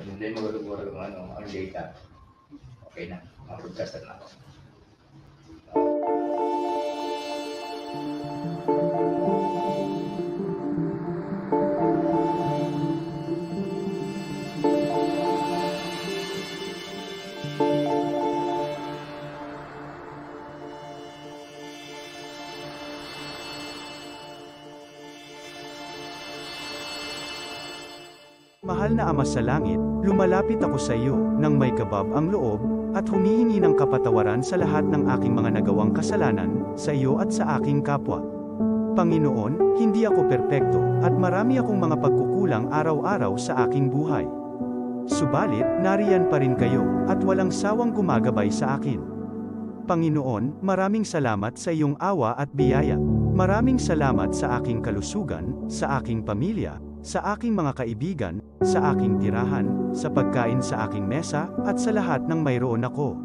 Hindi mo gulong ang data. Okay na, ma-broadcast na ako. Mahal na Ama sa Langit, lumalapit ako sa iyo, nang may kabab ang loob, at humihingi ng kapatawaran sa lahat ng aking mga nagawang kasalanan, sa iyo at sa aking kapwa. Panginoon, hindi ako perpekto, at marami akong mga pagkukulang araw-araw sa aking buhay. Subalit, nariyan pa rin kayo, at walang sawang gumagabay sa akin. Panginoon, maraming salamat sa iyong awa at biyaya. Maraming salamat sa aking kalusugan, sa aking pamilya, sa aking mga kaibigan, sa aking tirahan, sa pagkain sa aking mesa, at sa lahat ng mayroon ako.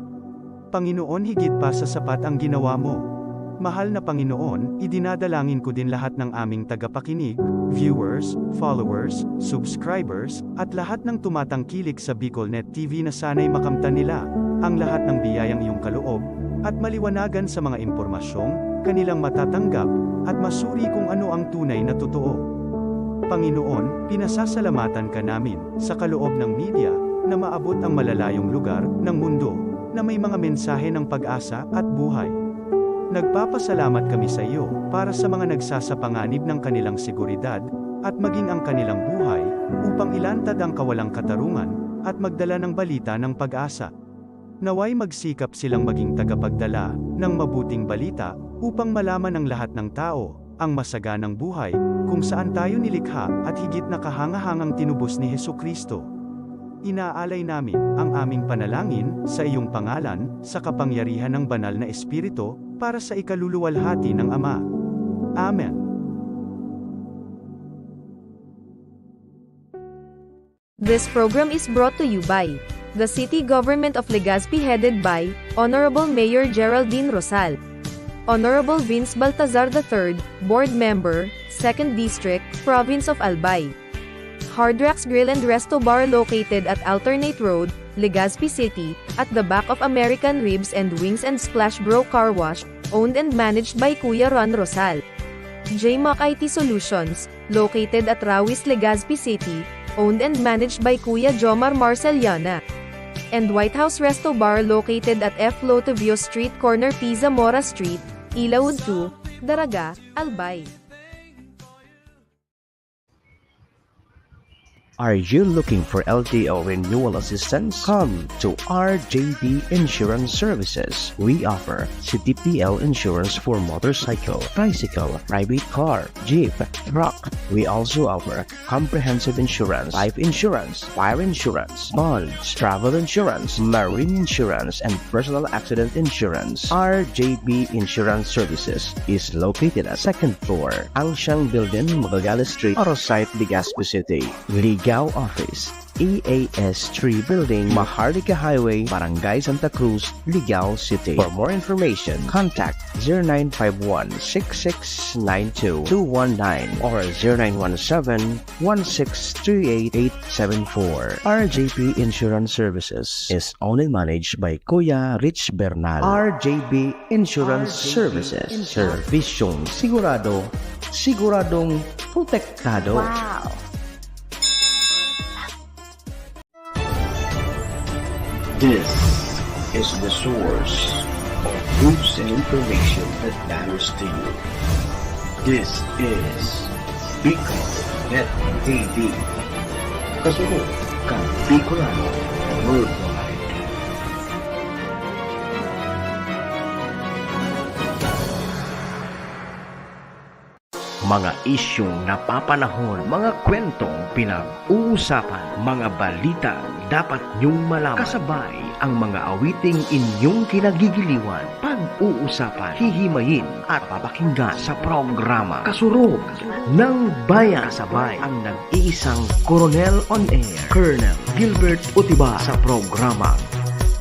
Panginoon, higit pa sa sapat ang ginawa mo. Mahal na Panginoon, idinadalangin ko din lahat ng aming tagapakinig, viewers, followers, subscribers, at lahat ng tumatangkilik sa BicolNet TV na sana'y makamtan nila ang lahat ng biyayang iyong kaloob, at maliwanagan sa mga impormasyong kanilang matatanggap, at masuri kung ano ang tunay na totoo. Panginoon, pinasasalamatan ka namin, sa kaloob ng media, na maabot ang malalayong lugar, ng mundo, na may mga mensahe ng pag-asa, at buhay. Nagpapasalamat kami sa iyo, para sa mga nagsasapanganib ng kanilang seguridad, at maging ang kanilang buhay, upang ilantad ang kawalang katarungan, at magdala ng balita ng pag-asa. Naway magsikap silang maging tagapagdala, ng mabuting balita, upang malaman ng lahat ng tao, ang masaganang buhay, kung saan tayo nilikha, at higit na kahangahangang tinubos ni Hesukristo. Inaalay namin ang aming panalangin sa iyong pangalan, sa kapangyarihan ng banal na Espiritu, para sa ikaluluwalhati ng Ama. Amen. This program is brought to you by the City Government of Legazpi, headed by Honorable Mayor Geraldine Rosal, Honorable Vince Baltazar III, Board Member, 2nd District, Province of Albay. Hard Rocks Grill and Resto Bar located at Alternate Road, Legazpi City, at the back of American Ribs and Wings and Splash Bro Car Wash, owned and managed by Kuya Ron Rosal. JMac IT Solutions, located at Rawis, Legazpi City, owned and managed by Kuya Jomar Marceliana. And White House Resto Bar located at F. Lotovio Street corner Pisa Mora Street, Ilaud 2, Daraga, Albay. Are you looking for LTO renewal assistance? Come to RJB Insurance Services. We offer CTPL insurance for motorcycle, tricycle, private car, jeep, truck. We also offer comprehensive insurance, life insurance, fire insurance, bonds, travel insurance, marine insurance, and personal accident insurance. RJB Insurance Services is located at 2nd floor, Angsiang Building, Magallanes Street, Orosite, Legazpi City. Ligao Office, EAS 3 Building, Maharlika Highway, Barangay Santa Cruz, Ligao City. For more information, contact 0951-6692-219 or 0917-1638874. RJP Insurance Services is owned and managed by Kuya Rich Bernal. RJB Insurance Services. Servisyong sigurado, siguradong protektado. Wow! This is the source of news and information that matters to you. This is BicolNet TV. Kasunod kang Bicolano Worldwide. Mga isyong napapanahon, mga kwentong pinag-uusapan, mga balita dapat niyong malaman. Kasabay ang mga awiting inyong kinagigiliwan, pag-uusapan, hihimayin at papakinggan sa programa Kasurog ng Bayan. Kasabay ang nag-iisang Coronel on Air, Colonel Gilbert Utiba sa programa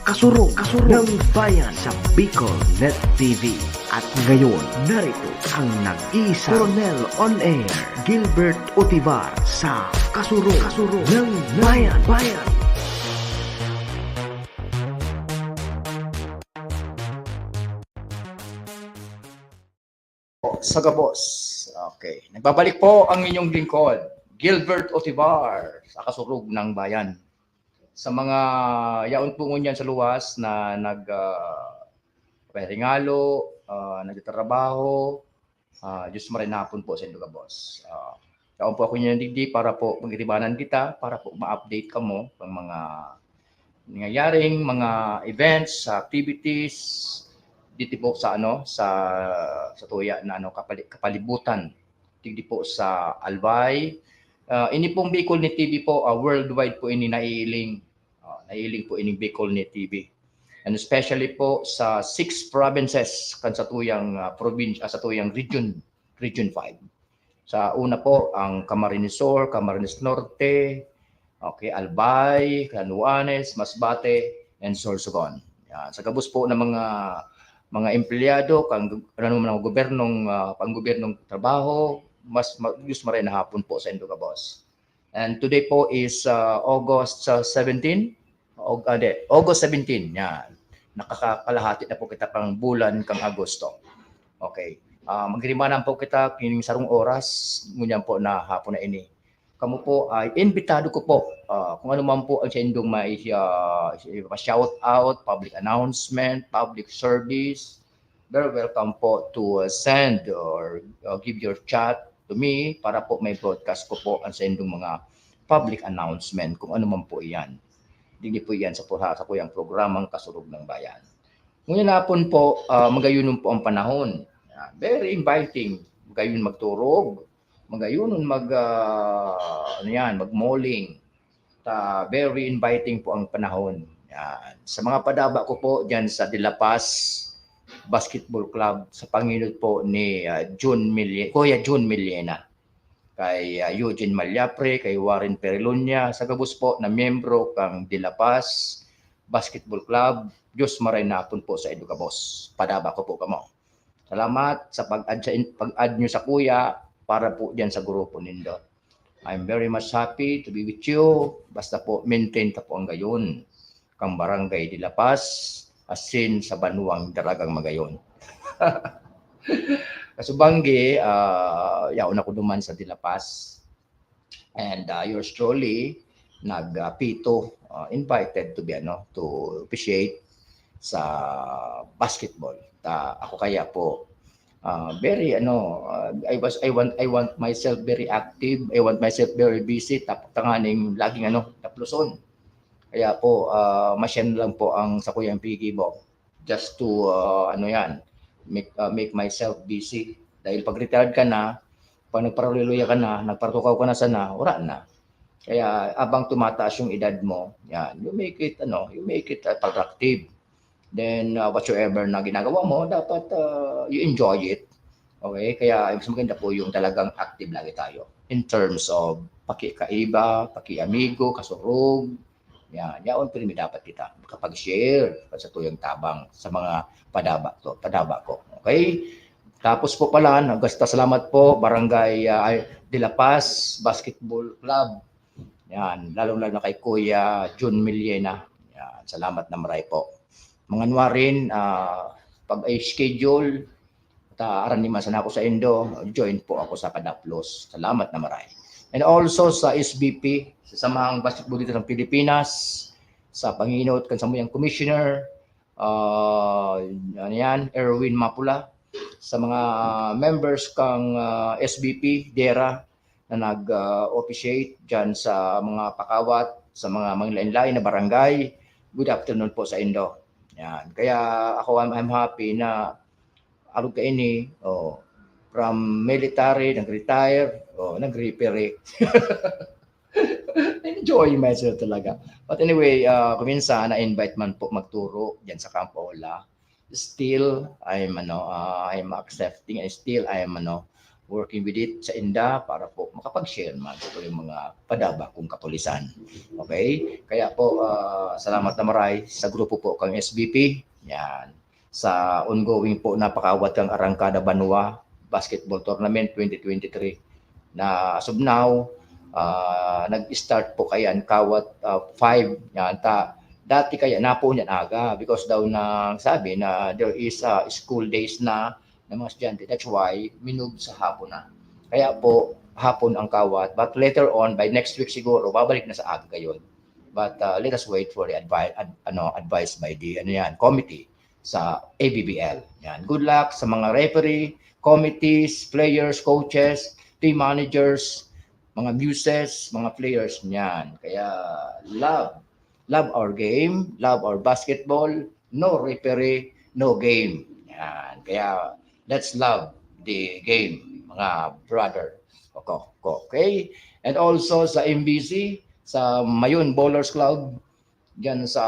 Kasurog ng Bayan sa BicolNet TV. At ngayon, narito ang nag-iisa Coronel on Air, Gilbert Utivar sa Kasurog ng Bayan. Sagabos. Okay. Nagbabalik po ang inyong lingkod, Gilbert Otivar, sa kasurug ng bayan. Sa mga yaon po ngunyan sa luwas na nagparingalo, nagtatrabaho, Diyos marinapon po sa inyo kabos. Yaon po ako nyo digdi para po magitibanan kita, para po ma-update ka mo ng mga nangyayaring mga events, activities, dito po sa sa tuya na kapalibutan digdi po sa Albay. Ini pong Bicol ni TV po, worldwide po ini naiiling po ini Bicol ni TV, and especially po sa 6 provinces kan sa tuyang probinsya, sa tuyang region 5. Sa una po ang Camarines Sur, Camarines Norte, okay, Albay, Canuanes, Masbate, and Sorsogon. Yan. Sa gabos po ng mga empleyado, mga gobernong pang-gobernong trabaho, Diyos maray na hapon po sa indo ka boss. And today po is August 17. August 17. Yan. Nakakalahati na po kita pang bulan kang Agosto. Okay. Magrimanan po kita kining sarong oras ngunyan po na hapon na ini. Kamu po ay imbitado ko po kung ano man po ang sa indong may shout out, public announcement, public service. Very welcome po to send or give your chat to me para po may broadcast ko po ang sa indong mga public announcement kung ano man po iyan. Hindi po iyan sa kuyang programang Kasurug ng Bayan. Ngunyan hapon po, magayunon po ang panahon. Very inviting. Magayon magturog. Magayunon magmoling. Very inviting po ang panahon. Yan. Sa mga padaba ko po diyan sa De La Paz Basketball Club sa Panginoon po ni Kuya June Millena, kay Eugene Malyapre, kay Warren Perilunya, sa gabos po na miyembro kang De La Paz Basketball Club. Diyos maray napon po sa inyo kabos. Padaba ko po kamo. Salamat sa pag-add nyo sa kuya para po diyan sa grupo nindo. I'm very much happy to be with you. Basta po maintain ta po ang gayon kang barangay De La Paz, asin sa Banuang Daragang Magayon. Kasubanggi, yaon ako duman sa De La Paz. And yours truly nagpito invited to be to officiate sa basketball. Ako kaya po very I want myself very active. I want myself very busy, tanganing laging tapluson. Kaya po masyan lang po ang sa kuyang Pigibo just to make myself busy. Dahil pag retired ka na, pag nagparuliluya ka na, nagpartukaw ka na sana, wala na. Kaya abang tumataas yung edad mo, yan, you make it productive. Then whatsoever na ginagawa mo, dapat you enjoy it. Okay? Kaya mas maganda po yung talagang active lagi tayo in terms of pakikaiba, pakiamigo, kasurog. Yan, yaon pero dapat kita makapag-share sa tuyong tabang sa mga padaba ko. Okay? Tapos po pala, salamat po Barangay De La Paz Basketball Club. Yan, lalong-lalo na kay Kuya June Millena. Yan, salamat na maray po. Mga rin, pag i-schedule, aran naman sana ako sa Indo, join po ako sa Kadaplos. Salamat na maray. And also sa SBP, sa Samahang Basketball dito ng Pilipinas, sa Panginoon Kansamuyang Commissioner, Erwin Mapula, sa mga members kang SBP, DERA, na nag-officiate dyan sa mga pakawat, sa mga lain-lain na barangay. Good afternoon po sa Indo. Yan. Kaya ako, I'm happy na alog ka ini, from military, nag-retire, nag-repair. Enjoy myself talaga. But anyway, kuminsan na-invite man po magturo dyan sa Campo Ola. Still, I'm accepting, and still I'm working with it sa Inda para po makapag-share man po yung mga padaba kong kapulisan. Okay? Kaya po, salamat na maray sa grupo po kang SBP. Yan. Sa ongoing po napakawat kang Arangkada Banwa Basketball Tournament 2023 na as of now, nag-start po kayan kawat 5 yan dati kaya na po niyan aga because daw na sabi na there is school days na ng mga estudyante. That's why minove sa hapon na. Kaya po hapon ang kawat, but later on by next week siguro babalik na sa aga yun. But let us wait for the advice by the committee sa ABBL. Yan. Good luck sa mga referee, committees, players, coaches, team managers, mga muses, mga players niyan. Kaya love our game, love our basketball, no referee, no game. Yan. Kaya let's love the game, mga brother. Okay? And also sa MBC, sa Mayon Bowlers Club, diyan sa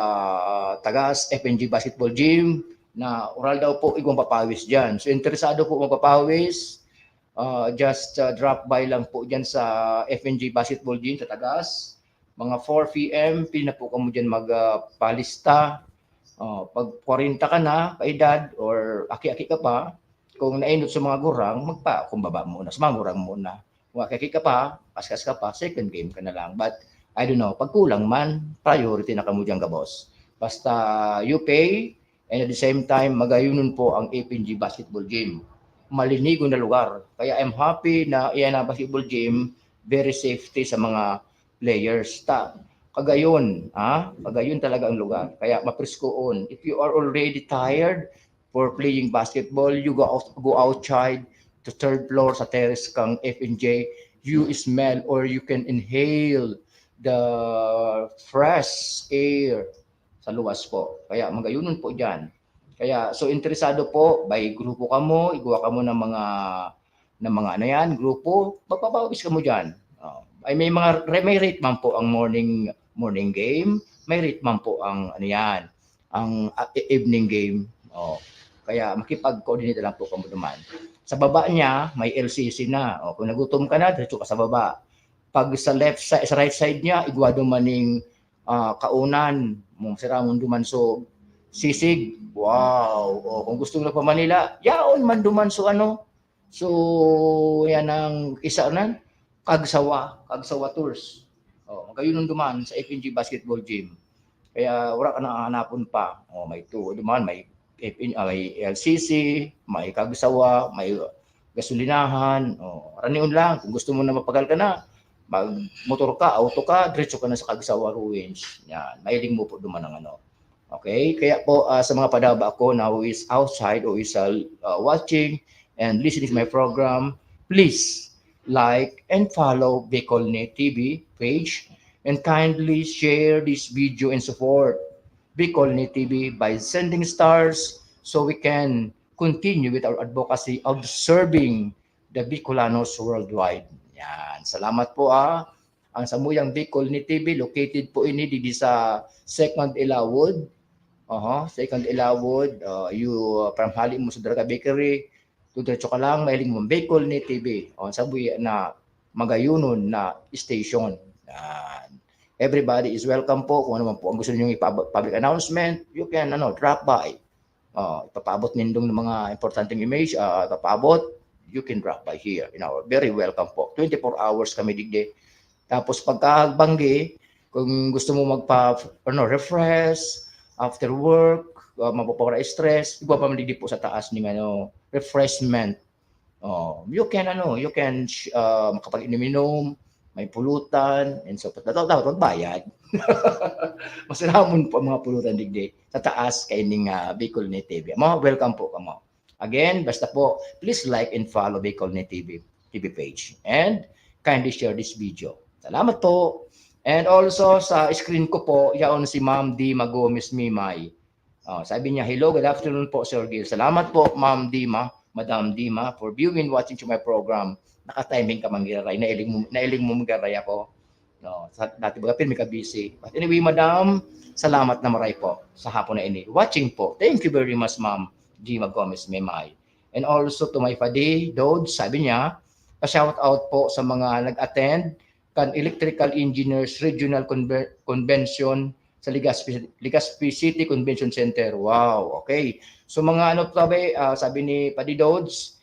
Tagas FNG Basketball Gym, na oral daw po igwang papawis diyan. So interesado po magpapawis, just drop by lang po diyan sa FNG Basketball Gym sa Tagas. Mga 4 p.m. pili na po kamo diyan magpalista. Pag 40 ka na, kaedad or aki-aki ka pa, kung nainot sa mga gurang, magpakumbaba muna, sa mga gurang muna. Kung aki-aki ka pa, kaskas ka pa, second game ka na lang. But I don't know, pag kulang man, priority na kamo diyan ka boss. Basta you pay, and at the same time, magayunon po ang FNG Basketball Gym. Malinigo na lugar. Kaya I'm happy na iyan ang basketball gym, very safety sa mga players. Kagayon, kagayon talaga ang lugar. Kaya mapreskoon. If you are already tired for playing basketball, you go outside to third floor sa terrace kang FNJ, you smell or you can inhale the fresh air sa luwas po. Kaya magayunon po diyan. Kaya so interesado po, by grupo kamo, igawa kamo ng mga grupo, magpapawis kamo diyan. Ay may rate man po ang morning game, may rate man po ang ang evening game. Kaya makipag-coordinate lang po kamo duman. Sa baba niya may LCC na. Kung nagutom ka na, diretso ka sa baba. Pag sa right side niya, igwado maning kaunan, mong siramon duman so sisig. Wow. Kung gusto mo na pa Manila, yaon man duman so So yan ang isa nan Kagsawa tours. Magayunon duman sa FNG Basketball Gym. Kaya wala ka na hanapon pa. May duman, may LCC, may Kagsawa, may gasolinahan. Raniun lang. Kung gusto mo na mapagal ka na, mag-motor ka, auto ka, diretso ka na sa Kagsawa Ruins. Yan, mailing mo po duman ng Okay? Kaya po sa mga padaba ko na who is outside or is watching and listening to my program, please like and follow Bicolnet TV page and kindly share this video and support Bicolnet TV by sending stars so we can continue with our advocacy of serving the Bicolanos worldwide. Yan. Salamat po Ang Samuyang Bicolnet TV, located po ini di sa Second Ilawod. Second Ilawod. You from hali mo sa Draga Bakery, diretso ka lang, mailing mo Bicolnet TV. Sabuya na magayunon na station. Everybody is welcome po. Kung ano man po ang gusto niyo i-public announcement, you can drop by. Ipapaabot nindong ng mga importanteng image, ipapaabot, you can drop by here. Very welcome po. 24 hours kami digde. Tapos pagkabanggi, kung gusto mo refresh after work, mapapawala stress, iba pa malidi po sa taas ng refreshment. You can makapag-inom, may pulutan, and so dapat magbayad. Masalamon po mga pulutan digdi sa taas kay ning Bicolnet TV. Welcome po kamo. Again, basta po, please like and follow Bicolnet TV page and kindly share this video. Salamat po. And also sa screen ko po, yaon si Ma'am Dima Gomez Mimay. Sabi niya, hello, good afternoon po, Sir Gil. Salamat po, Ma'am Dima, Madam Dima, for viewing, watching to my program. Naka-timing ka manggiray. Nailing mo manggiray ako. Dati baga may ka-busy. But anyway, Madam, salamat na maray po sa hapon na ini. Watching po. Thank you very much, Ma'am Dima Gomez Mimay. And also to my Fadi, Dodge, sabi niya, pa-shout out po sa mga nag-attend kan Electrical Engineers Regional Convention sa Legazpi City Convention Center. Wow, okay. So mga sabi ni Paddy Dodds,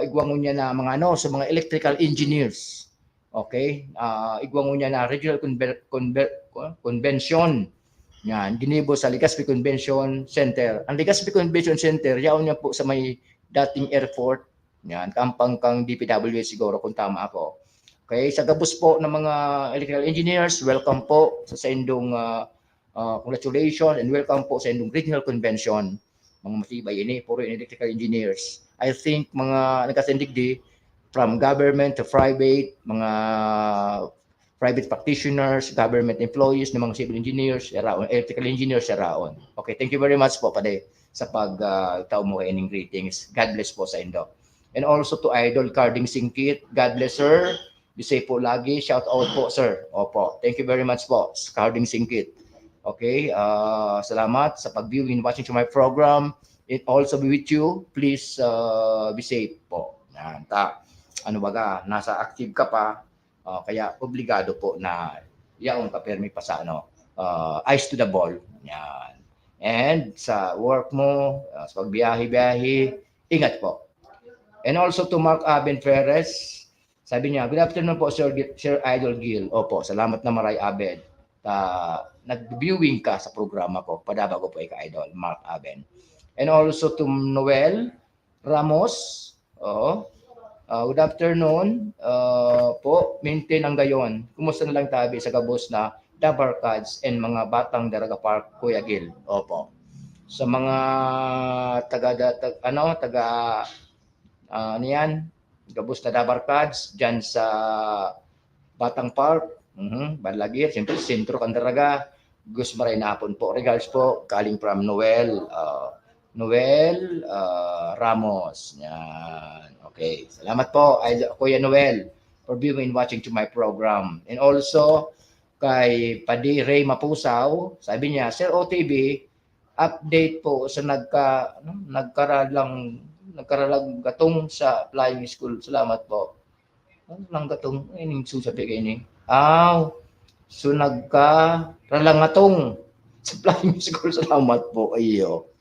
igwangon niya na mga sa mga electrical engineers. Okay? Igwangon niya na Regional Convention. Yan, ginibo sa Legazpi Convention Center. Ang Legazpi Convention Center, yaon niya po sa may dating airport. Yan, kampang kang DPWH siguro kung tama ako. Okay, sa gabos po ng mga electrical engineers, welcome po sa indong congratulations and welcome po sa indong regional convention. Mga matibay ini, puro electrical engineers. I think mga nagkasindigdi from government to private, mga private practitioners, government employees, ng mga civil engineers, electrical engineers, yaraon. Okay, thank you very much po pade sa pag-tao mo kayo ng greetings. God bless po sa indo. And also to Idol Carding Singkit, God bless sir. Be safe po lagi. Shout out po sir. Opo, thank you very much po. Carding Singkit. Okay, salamat sa pag-viewing, watching to my program. It also be with you. Please be safe po. Yan, ano baga, nasa active ka pa, kaya obligado po na yaong kapermi pa sa eyes to the ball. Yan. And sa work mo, sa pagbiyahe-biyahe, ingat po. And also to Mark Aben Perez, sabi niya, good afternoon po Sir Idol Gil. Opo, salamat na maray Aben. Nag-viewing ka sa programa ko. Padaba ko po ika-idol, Mark Aben. And also to Noel Ramos. Good afternoon po. Maintain ang gayon. Kumusta na lang tabi sa gabos na Dabarkads and mga batang Daraga Park, Kuya Gil. Opo. Sa mga gabos na Dabarkads dyan sa Batang Park, Balagir, siyempre sentro Candaraga, Gus Maray Napon po. Regards po, galing from Noel Ramos. Yan. Okay, salamat po Kuya Noel for viewing and watching to my program. And also kay Padi Ray Mapusaw, sabi niya, Sir OTB, update po sa nagkaralang gatong sa flying school. Salamat po. Ano lang gatong? Ining susabi kayo ni. So nagkaralangatong sa flying school. Salamat po. Iyo.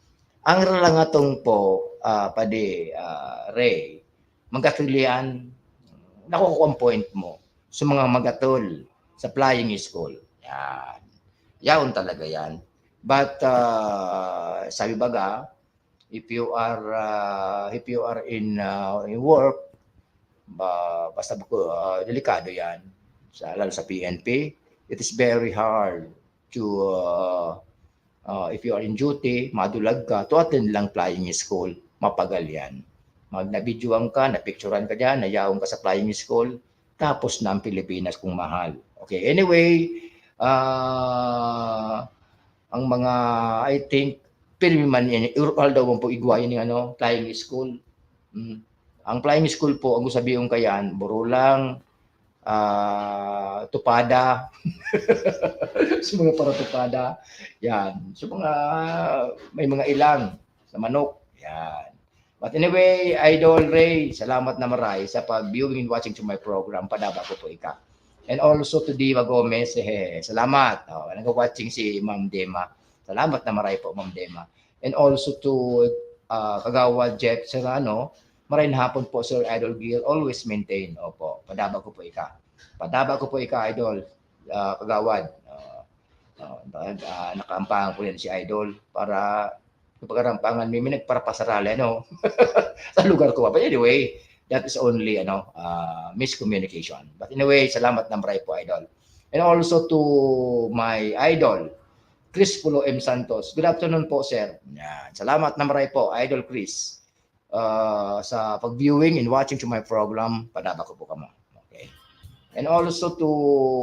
Ang ralangatong po, Padi Ray, magkatulian, nakukuha ang point mo sa mga magatul sa flying school. Yan. Yaon talaga yan. But sabi baga, if you are in work, basta delikado yan. Lalo sa PNP, it is very hard to if you are in duty, madulag ka, to attend lang flying school, mapagal yan. Nabidyoan ka, napicturean ka dyan, nayawang ka sa flying school, tapos na ang Pilipinas kung mahal. Okay, anyway, ang mga, I think, pirmi man yan, urukal daw po igwayan ng flying school. Ang flying school po, ang sabihin ko yan, burulang, tupada, sa mga paratupada, yan. So may mga ilang sa manok, yan. But anyway, Idol Ray, salamat na maray sa pag-viewing and watching to my program. Padaba ko po ika. And also to Diva Gomez, salamat. Nag-watching si Ma'am Dema. Salamat na maray po, Ma'am Dema. And also to Kagawa Jeff Serrano, maray na hapon po, Sir Idol Gil, always maintain. Opo, padaba ko po ika. Padaba ko po ika, Idol, Kagawad. Nakaampangan ko yan si Idol para pagkarampangan may nagparapasarali, sa lugar ko. But anyway, that is only, miscommunication. But anyway, salamat na maray po, Idol. And also to my Idol, Chris Pulo M. Santos. Good afternoon po, sir. Yan. Salamat na maray po, Idol Chris. Sa pag-viewing and watching to my program, padaba ko po kamo. Okay. And also to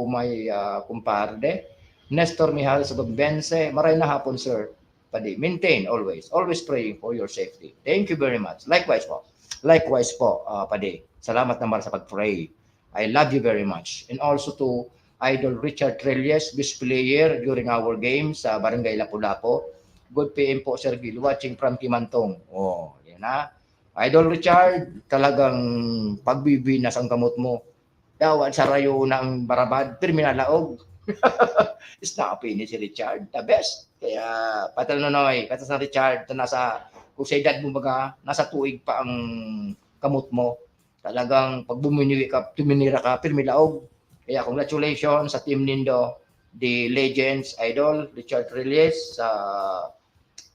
my kumparde, Nestor Mihal sa Bagbense. Maray na hapon, sir. Padi, maintain always praying for your safety. Thank you very much. Likewise po, Padi. Salamat naman sa pag-pray. I love you very much. And also to Idol Richard Trelles, best player during our game sa Barangay Lapu-Lapu. Good PM po, Sir Gil, watching from Kimantong. Yan na. Idol Richard, talagang pagbibinas ang kamot mo. Daw, sa rayo ng Barabad, terminalaog. Snappy ni si Richard, the best. Kaya patanonoy, kata sa Richard, kung sa edad mo baga, nasa tuig pa ang kamot mo. Talagang pag tuminira ka, pirmilaog. Kaya congratulations sa team nindo, the Legends Idol, Richard Reyes,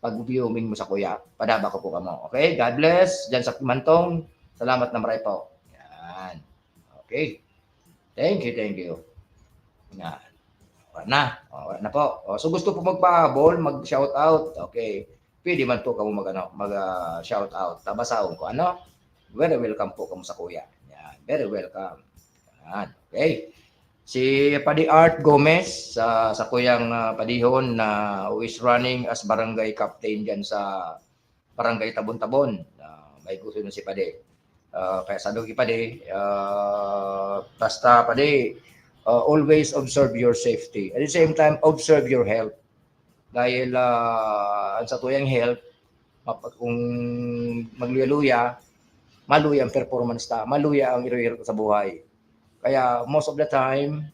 pag-viewing mo sa kuya. Padaba ko po kamo. Okay? God bless. Diyan sa Mantong. Salamat na maray po. Yan. Okay. Thank you, thank you. Yan. Wala na. Wala na po. So gusto po magpahabol, mag-shout out. Okay. Pwede man po kamo mag-shout out. Tabasaon ko. Ano? Very welcome po kamo sa kuya. Yan. Very welcome. Yan. Okay. Si Padi Art Gomez sa kuyang Padihon na who is running as barangay captain diyan sa barangay Tabon-Tabon. May gusto na si Padi. Kaya sabi ko Padi, basta Padi, always observe your safety. At the same time, observe your health. Dahil sa tuyang health, kung magluya-luya, maluya ang performance ta, maluya ang iro-iro sa buhay. Kaya most of the time,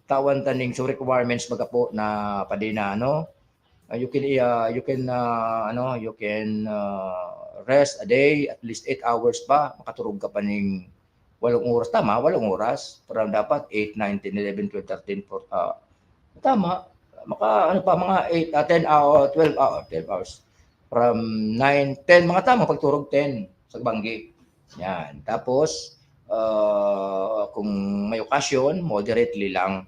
tawan taning so requirements magapo na Padi na you can rest a day at least 8 hours pa, makaturog ka pa ning 8 oras, tama, 8 oras, pero dapat 8, 9, 10, 11, 12, 13, 14, tama, mga 8, 10 hours, 12 hours, from 9, 10, mga tama pagturog 10 sa banggi. Yan. Tapos kung may okasyon, moderately lang.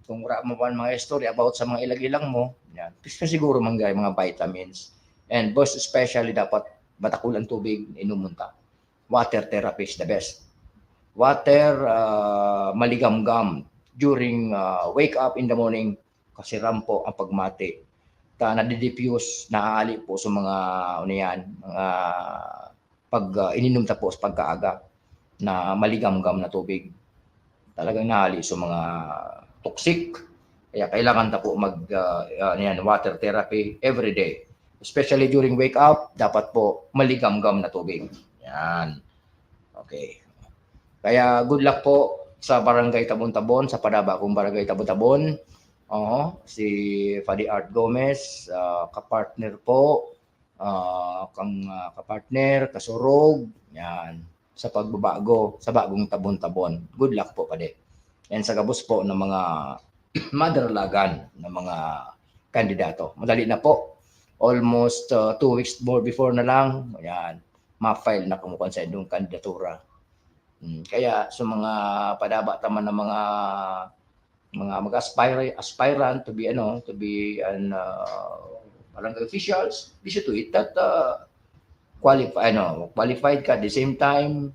Kung wala mo pa mga story about sa mga ilag-ilang mo, yan. Siguro mga vitamins. And most especially dapat batakulan tubig, inumunta. Water therapy is the best. Water, maligam-gam during wake up in the morning kasi rampo ang pagmati. Nadidiffuse, naaali po sa mga pag ininom ta po sa pagkaaga na maligam-gam na tubig. Talagang nahali sa mga toxic. Kaya kailangan ta po water therapy every day. Especially during wake up, dapat po maligam-gam na tubig. Yan. Okay. Kaya good luck po sa Barangay Tabon-Tabon, sa Padaba kung Barangay Tabon-Tabon. Si Fadi Art Gomez, kapartner po, kapartner, kasurog, yan. Sa pagbabago sa bagong Tabon-Tabon. Good luck po Padi. And sa gabos po ng mga madaralagan ng mga kandidato. Madali na po. Almost 2 weeks more before na lang, yan, ma-file na kumukuha sa inyong kandidatura. Kaya sa mga padaba taman ng mga aspirant to be an barangay officials, be sure to it that qualified ka. At the same time,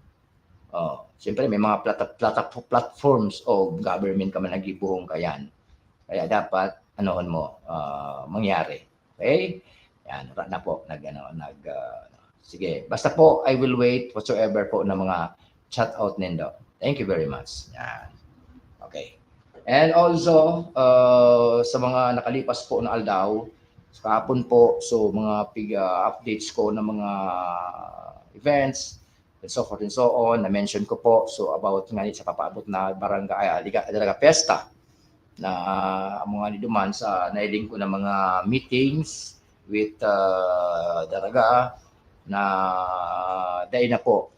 siyempre may mga platforms o government ka man nagibuhong kayan. Kaya dapat mangyari. Okay? Yan, na po sige. Basta po I will wait whatsoever po na mga chat out nindo. Thank you very much. Yan. Okay. And also sa mga nakalipas po na aldaw, kahapon po, so mga updates ko ng mga events and so forth and so on, na-mention ko po, so about nga sa papaabot na barangay, Dalaga Fiesta, na mga niduman sa nailing ko ng mga meetings with Dalaga, na dahil na po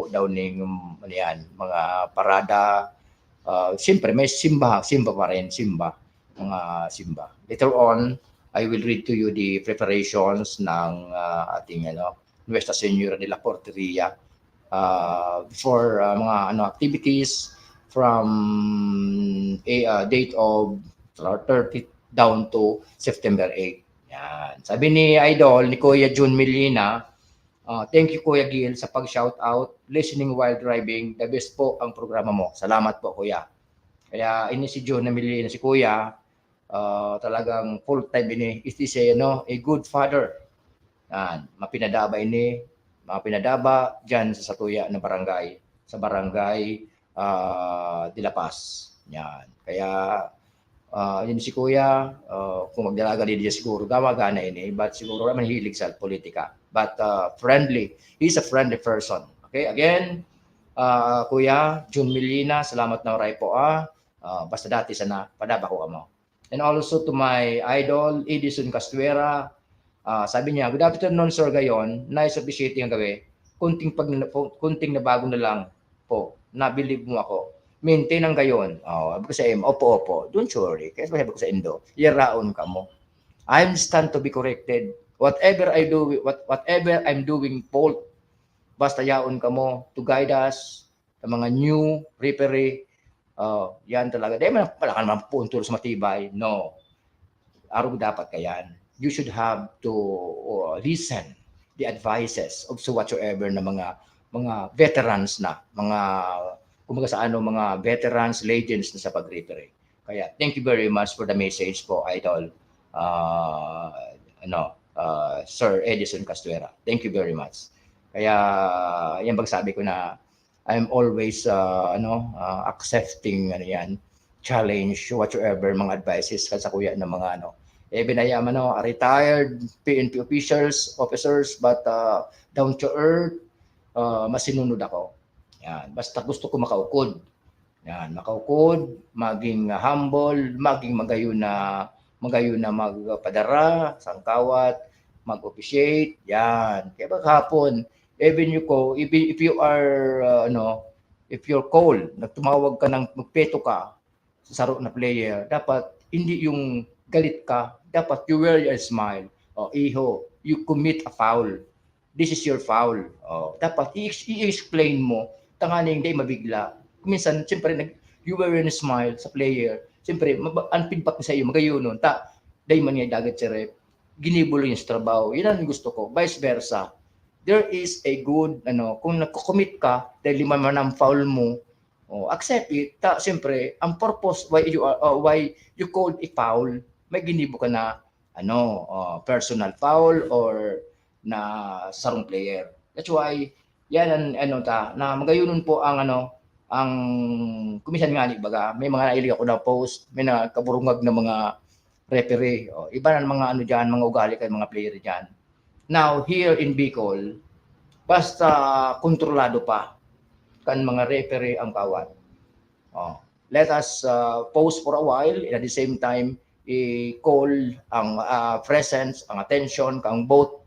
daw ning mga parada, siyempre may simba pa rin, mga simba. Later on, I will read to you the preparations ng ating Nuestra Señora de la Porteria for mga activities from a date of 30 down to September 8. Yan. Sabi ni Idol, ni Kuya June Melina, thank you Kuya Gil sa pag-shout out, listening while driving, the best po ang programa mo. Salamat po Kuya. Kaya ini si June Melina, si Kuya, talagang full time ini is a good father. Mapinadaba diyan sa Satuya na barangay, sa barangay De La Paz. Yan. Kaya yun si Kuya, kung magdalaga din siya siguro gana ini, but siguro naman hilig sa politika. But friendly. He's a friendly person. Okay, again, Kuya June Melina, salamat na maray po. Basta dati sana padaba ko kamo. And also to my idol, Edison Castuera, sabi niya, good afternoon, Sir Gayon. Nice appreciating ang gabi. Kunting na bago na lang po. Nabilib mo ako. Maintain ang gayon. Sabi ko sa opo. Don't worry. Kaya sabi ko sa Indo, yaraon ka mo. I'm stand to be corrected. whatever I'm doing fault, basta yaon ka mo to guide us sa mga new referee. Yan talaga. Di man pala ka naman punto sa matibay. No. Araw dapat ka yan. You should have to listen the advices of so whatsoever na mga veterans na, kumbaga sa mga veterans, legends na sa pag-referee. Kaya thank you very much for the message po, Idol. Sir Edison Castuera. Thank you very much. Kaya yan sabi ko na I'm always accepting challenge whatsoever mga advices sa kuya ng mga binayam retired PNP officers but down to earth, masinunod ako. Yan, basta gusto ko makaukod. Yan, makaukod, maging humble, maging magayon na magpadara, sangkawat, mag-appreciate. Yan. Kaya maghapon, even if you are if you're cold, nagtumawag ka ng magpeto ka sa saro na player, dapat hindi yung galit ka, dapat you wear your smile. Iho, you commit a foul. This is your foul. Dapat i-explain mo, tanganing hindi mabigla. Minsan, siyempre, you wear your smile sa player. Siyempre, ang feedback sa iyo, magayon nun. Dahil man nga dagat si rep, ginibulo yung trabaho. Yun ang gusto ko. Vice versa. There is a good, kung nagko-commit ka, dahil lima man ang foul mo, accept it. Siyempre, ang purpose why you called a foul, may ginibo ka na, personal foul or na sarong player. That's why, yan na magayon po ang kumisan nga baga, may mga nailig ako na post, may nakaburungag na mga referee. Iba na mga dyan, mga ugali kay mga player dyan. Now, here in Bicol, basta kontrolado pa kan mga referee ang kawat. Let us pause for a while and at the same time, i-call ang presence, ang attention kang both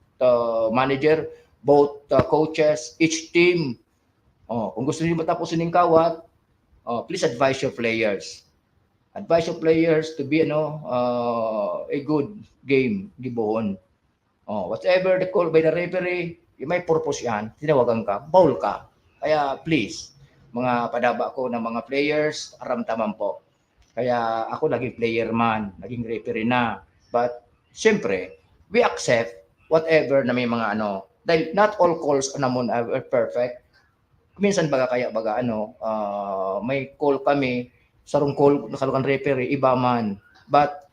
manager, both coaches, each team. Kung gusto niyo matapusin ng kawat, please advise your players. Advise your players to be a good game gibohon. Whatever the call by the referee, may purpose yan, tinawagan ka, foul ka. Kaya please, mga padaba ko ng mga players, aramtaman po. Kaya ako naging player man, naging referee na. But siyempre, we accept whatever na may mga dahil not all calls naman are perfect. Minsan may call kami, sarong call nakalukan referee, iba man. But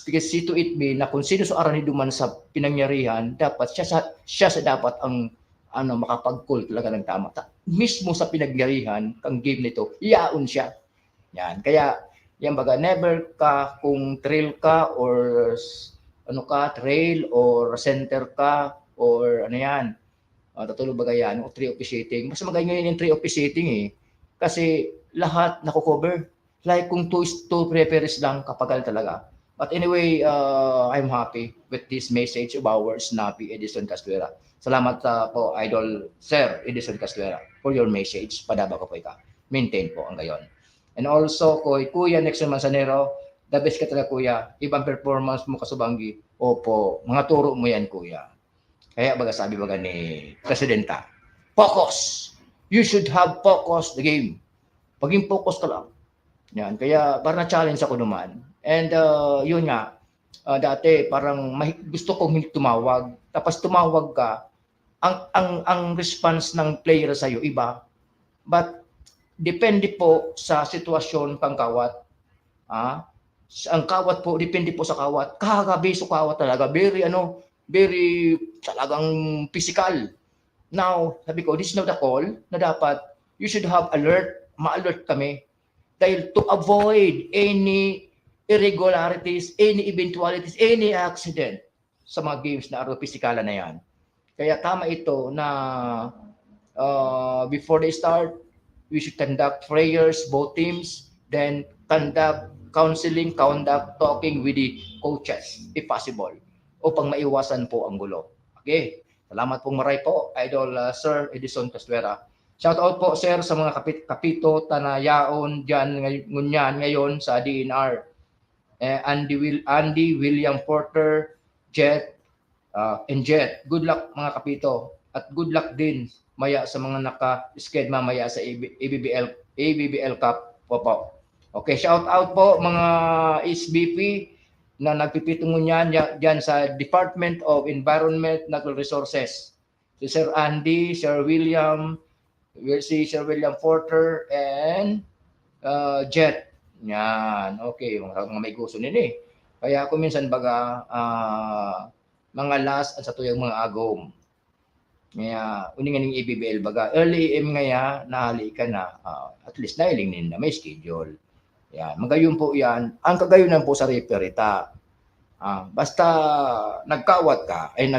because see to it be na kung sino sa aran ni duman sa pinangyarihan, dapat siya sa dapat ang makapag-call talaga ng tama. Mismo sa pinangyarihan, kang game nito, iyaon siya. Yan. Kaya, yan never ka kung trail ka or trail or center ka or tatulog yan, o three officiating. Mas magayon yung three officiating kasi lahat nako-cover. Like kung two referees lang, kapagal talaga. But anyway, I'm happy with this message of ours na Edison Castuera. Salamat po, Idol Sir Edison Castuera, for your message. Padaba ko po ika. Maintain po ang gayon. And also, Kuya Nixon Manzanero, the best ka talaga, Kuya. Ibang performance mo kasubanggi. Opo, mga turo mo yan, Kuya. Kaya sabi ni Presidenta, focus! You should have focus the game. Paging focus ka lang. Yan. Kaya parang na-challenge ako naman. And yun nga, dati parang gusto kong hindi tumawag. Tapos tumawag ka, ang response ng player sa'yo iba. But depende po sa sitwasyon pang kawat. Ang kawat po, depende po sa kawat. Kakabeso kawat talaga. Very talagang physical. Now, sabi ko, this is not the call na dapat you should have ma-alert kami. Dahil to avoid any irregularities, any eventualities, any accident sa mga games na physical na yan. Kaya tama ito na before they start, we should conduct prayers, both teams, then conduct counseling, conduct talking with the coaches, if possible, upang maiwasan po ang gulo. Okay, salamat po maray po, Idol Sir Edison Castuera. Shout out po, sir, sa mga kapito, tanayaon dyan ngayon sa DNR. Andy William Porter, Jet, And Jet, good luck mga kapito. At good luck din maya sa mga naka-sked mamaya sa ABBL Cup po po. Okay, shout out po mga SBP na nagpipitungo niyan diyan sa Department of Environment Natural Resources. Si Sir Andy, Sir William, Sir William Porter, and Jet. Yan, okay, mga may gusto nila eh. Kaya ako minsan baga mga last at sa tuyang mga agom. Kaya uningan ng ABBL baga early AM ngaya nahali ka na at least nailing din na may schedule. Yan, magayon po yan. Ang kagayunan po sa referita. Basta nagkawat ka ay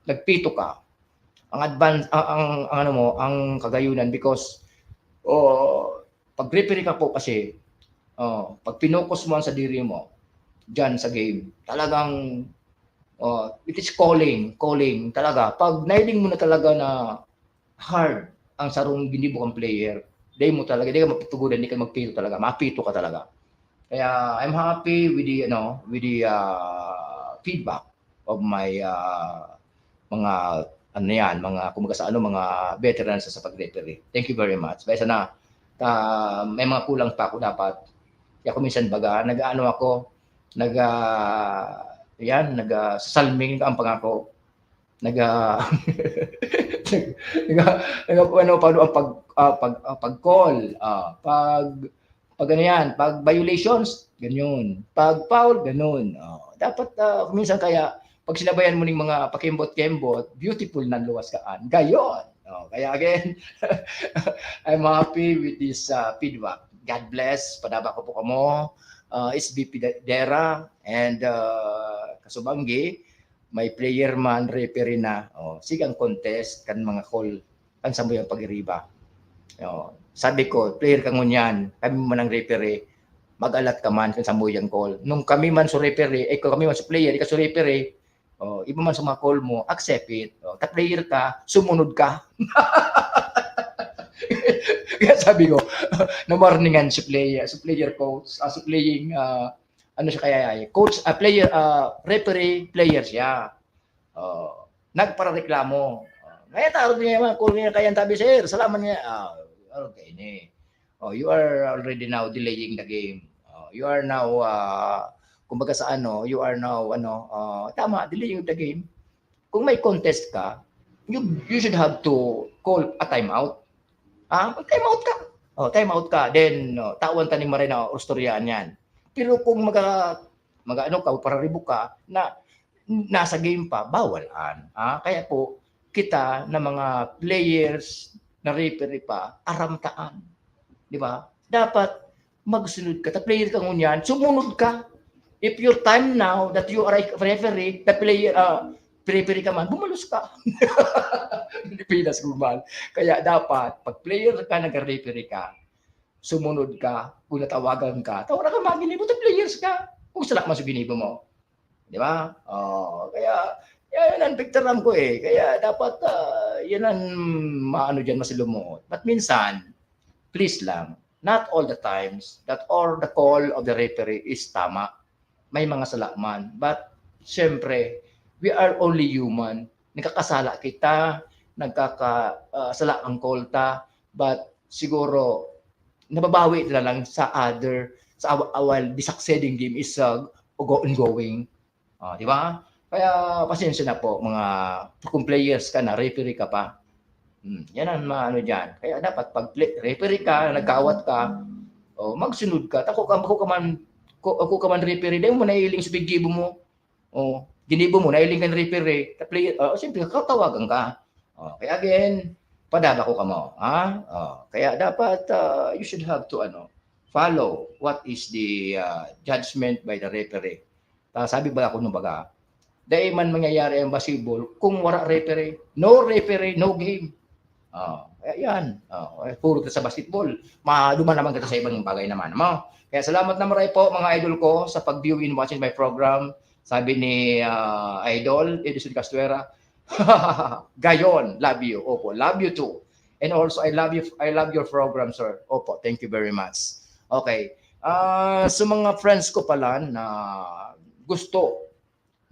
nagpito ka. Ang advance ang ano mo, ang kagayunan because pag referee ka po kasi pag pinokus mo sa diri mo diyan sa game, talagang it is calling talaga. Pag nailing mo na talaga na hard ang sarong ginibukang player, di mo talaga, di ka mapitugudan, di ka magpito talaga, mapito ka talaga. Kaya I'm happy with the feedback of my mga ano yan, mga kumaga sa mga veterans sa pag-referee. Thank you very much. Kaya sana may mga kulang pa ako dapat. Kaya kung minsan baga nag-ano ako, nag-salming ang pangako. Paano ang pag-call, pag ano yan, pag violations, ganyan. Pag foul, ganun. Dapat minsan kaya pag sinabayan mo ng mga pakimbot-kembot, beautiful na luwas kaan. Gayon. Kaya again, I'm happy with this feedback. God bless. Padaba ko po kamo. SBP Dera and Kasubanggi, may player man, referee na. Sigang contest kan mga call, kan sa mo yung pag-iriba. Sabi ko, player ka ngunyan, kami man ang referee, mag-alat ka man kan sa mo yung call. Nung kami man sa referee, kami man sa player, ikaw sa referee, iba man sa mga call mo, accept it. Ta-player ka, sumunod ka. Kaya sabi ko, na-warningan si player coach, si playing, ano siya kaya, coach, player, referee, player siya. Nagparareklamo. Kaya taro niya naman, call niya kaya tabi, sir, salamat niya. Okay, ne. You are already now delaying the game. You are now, kumbaga sa you are now, tama, delaying the game. Kung may contest ka, you should have to call a timeout. Time out ka. Time out ka. Then, tawan tanim maray na orstoryan yan. Pero kung pararibok ka, na nasa game pa, bawalan. Kaya po, kita na mga players na referee pa, aramtaan. Di ba? Dapat magsunod ka. Player ka ngunyan, sumunod ka. If your time now that you are a referee, the player, referee ka man, bumalos ka. Pilipinas gumal. Kaya dapat, pag player ka, nag-referee ka, sumunod ka, kung natawagan ka, tawagan ka maginibo, players ka. Kung salak man sa ginibo mo. Di ba? Kaya, yan ang picturean ko eh. Kaya dapat, yan ang maano dyan, masilumuot. But minsan, please lang, not all the times that all the call of the referee is tama. May mga salakman. But, syempre, we are only human. Nagkakasala kita, nagkakasala ang kolta, but siguro nababawi na lang sa while the succeeding game is ongoing. Di ba? Kaya pasensya na po mga kung players ka na, referee ka pa. Yan ang ano dyan. Kaya dapat pag referee ka, nagkawat ka, magsunod ka. Ako ka man referee, dahil mo nailing sa biggibo mo. Ginibo mo, nailing ka ng referee, siyempre katawagan ka. Kaya again, padaba ko ka mo. Kaya dapat you should have to follow what is the judgment by the referee. Sabi ba ako nung baga, dahil man mangyayari ang basketball, kung wala referee, no game. Kaya yan. Puro sa basketball. Maduman naman kita sa ibang bagay naman. Kaya salamat na maray po mga idol ko sa pag-view and watching my program. Sabi ni Idol, Edison Castuera, gayon, love you. Opo, love you too. And also, I love your program, sir. Opo, thank you very much. Okay. Sa mga friends ko pala na gusto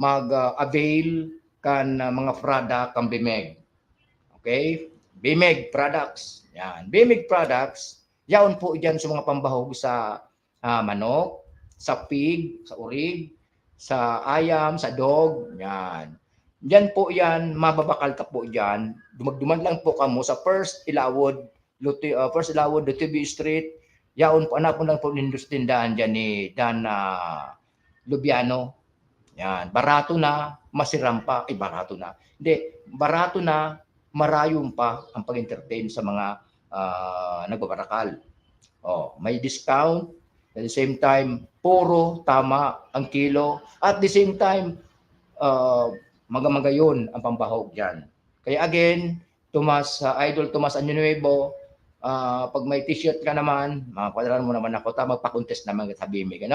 mag-avail kan mga product kang Bimeg. Okay? Bimeg products. Yan. Bimeg products, yaon po diyan sa mga pambahog sa manok, sa pig, sa urig, sa ayam, sa dog. Yan. Diyan po yan, mababakal ka po diyan. Dumagduman lang po kamo sa First Ilawod, Lutibi Street. Yaon po, anak po lang po nindos tindahan diyan ni Dan Lubiano. Yan. Barato na, masiram pa. Barato na. Hindi, barato na, marayong pa ang pag-entertain sa mga nagbabarakal. May discount. At the same time, puro tama ang kilo. At the same time, magamagayon ang pambahog dyan. Kaya again, Idol Tomas Año pag may t-shirt ka naman, makakwadran mo naman ako, magpa-contest naman sa Bimig.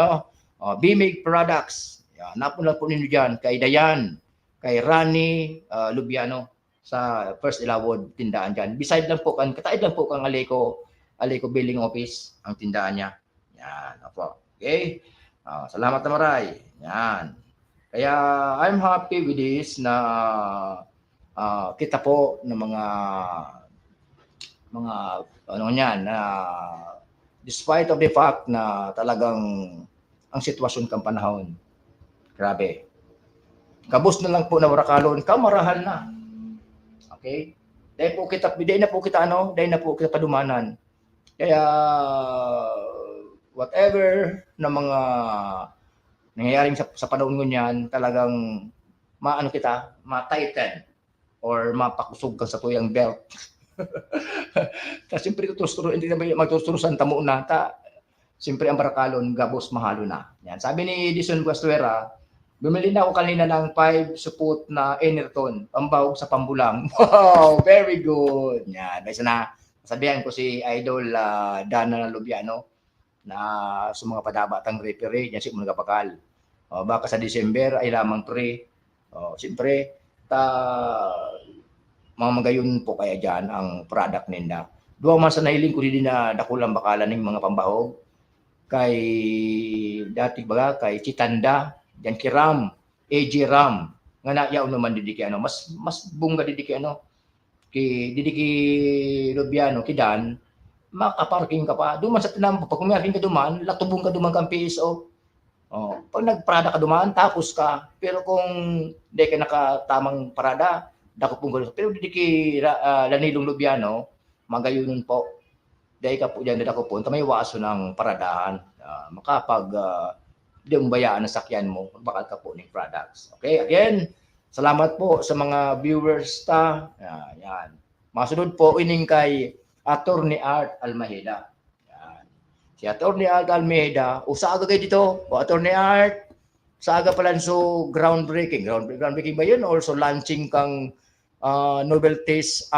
Bimig Products. Napun lang po ninyo dyan. Kay Dayan, kay Rani Lubiano sa First Ilawod tindahan dyan. Beside lang po kataid lang po kang Aleco Billing Office ang tindahan niya. Yan, opo. Okay? Salamat na maray. Yan. Kaya I'm happy with this na kita po ng mga despite of the fact na talagang ang sitwasyon kang panahon. Grabe. Kabus na lang po na warakalon, kamarahan na. Okay? Dahil na po kita padumanan. Kaya whatever na mga nangyayaring sa panahon ngunyan, talagang ma-tighten or mapakusog ka sa tuyang belt. Kasi siyempre hindi na magtuturusan tamo na siyempre ang barakalon gabos mahalo na. Yan. Sabi ni Edison Guastuera, bumili na ako kanina ng 5 supot na Enerton, pambawag sa pambulang. Wow, very good. Yan. Dahil na sabihan ko si Idol Dana Lubiano na sa mga padabatang referee, yan si mga kapakal. Baka sa December ay lamang pre. Siyempre, mga magayon po kaya dyan ang product ninda. Duwa man sa nahiling ko din na dakulang bakalan ng mga pambahog. Kay Chitanda, yan ki Ram, AJ Ram, nga nayaw naman didiki mas bunga didiki didiki Lubiano, kidan, makaparking ka pa. Duman sa tinampo, pag kumaking ka duman, latubong ka duman kang PSO. Pag nagparada ka duman, tapos ka. Pero kung hindi ka nakatamang parada, dakupong ka. Pero didiki Lanilong Lubiano, magayunon po. Dahil ka po dyan, dakupong, may waso ng paradahan. Makapag hindi mo bayaan ang sakyan mo, bakal ka po ng products. Okay, again, salamat po sa mga viewers yan. Masunod po ining kay Attorney Art Almejeda. Yan. Si Attorney Art Almejeda, usaga kayo dito, Attorney Art, usaga pala groundbreaking ba yun? Also launching kang Novelties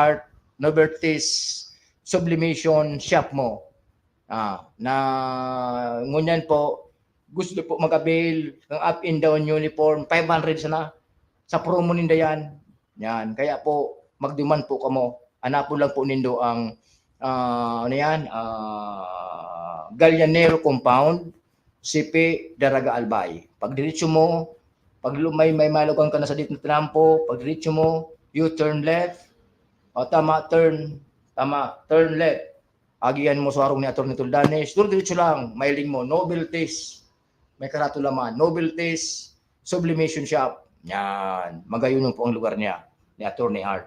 Sublimation Shop mo. Na ngunyan po, gusto po mag-avail ng up and down uniform, 500 sana sa promo ninda yan. Yan. Kaya po, magduman po kamo. Hanapon lang po nindo ang Gallianero Compound, CP Daraga Albay. Pag diretso mo, pag may malugang ka na sa dito na tinampo, pag diretso mo, you turn left. Turn left. Agian mo sa harong ni Atty. Tuldanes. Diretso lang, mailing mo, Novelties. May karatulaman, Novelties Sublimation Shop. Yan. Magayunon po ang lugar niya ni Attorney Art.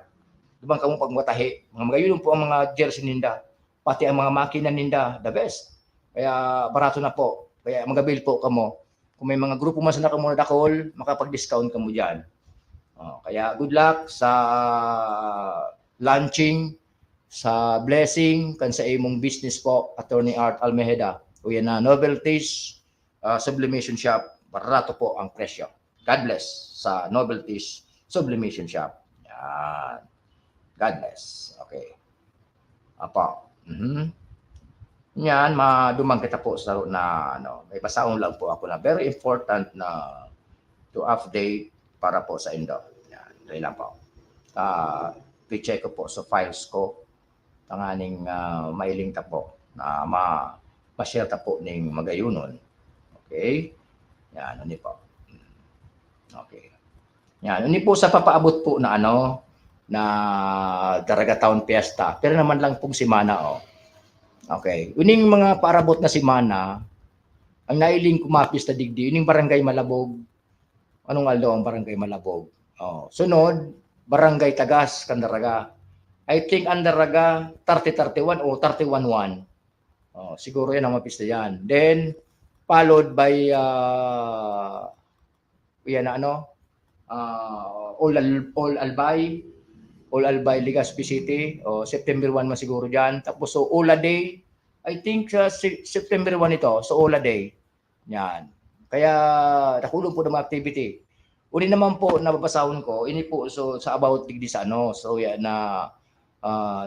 Diba kamo pagmatahi, mga magayunon po ang mga jersey ninda, pati ang mga makina ninda, the best. Kaya barato na po. Kaya magabil po kamo. Kung may mga grupo man sa nakamuna dakol, makapag-discount kamo dyan. Kaya good luck sa launching, sa blessing, kan sa imong business po, Attorney Art Almejeda. O yan na, Novelties Sublimation Shop, barato po ang presyo. God bless sa Novelties Sublimation Shop. Yan. God bless. Okay. Apo. Yan, madumang kita po sa na may pasaon lang po ako na very important na to update para po sa Indo. Yan, dahil lang po. I-check ko po sa files ko tanganing mailing ta po na ma-share ta po ning magayunon. Okay? Yan, ano po. Okay. Yan, hindi po sa papaabot po na na Daraga Town Fiesta. Pero naman lang pong simana Okay. Uning mga paarabot na simana, ang nailing kumapis na digdi, uning Barangay Malabog. Anong aldo ang Barangay Malabog? Sunod, Barangay Tagas, Candaraga. I think ang Daraga 3031 o 311. Siguro yan ang mapista yan. Then, followed by All Albay, Legazpi City, September 1 siguro diyan. Tapos Ola Day, I think September 1 ito, Ola Day. Yan. Kaya nakulong po ng mga activity. Uli naman po nababasahon ko, ini po sa about digdi sa yan na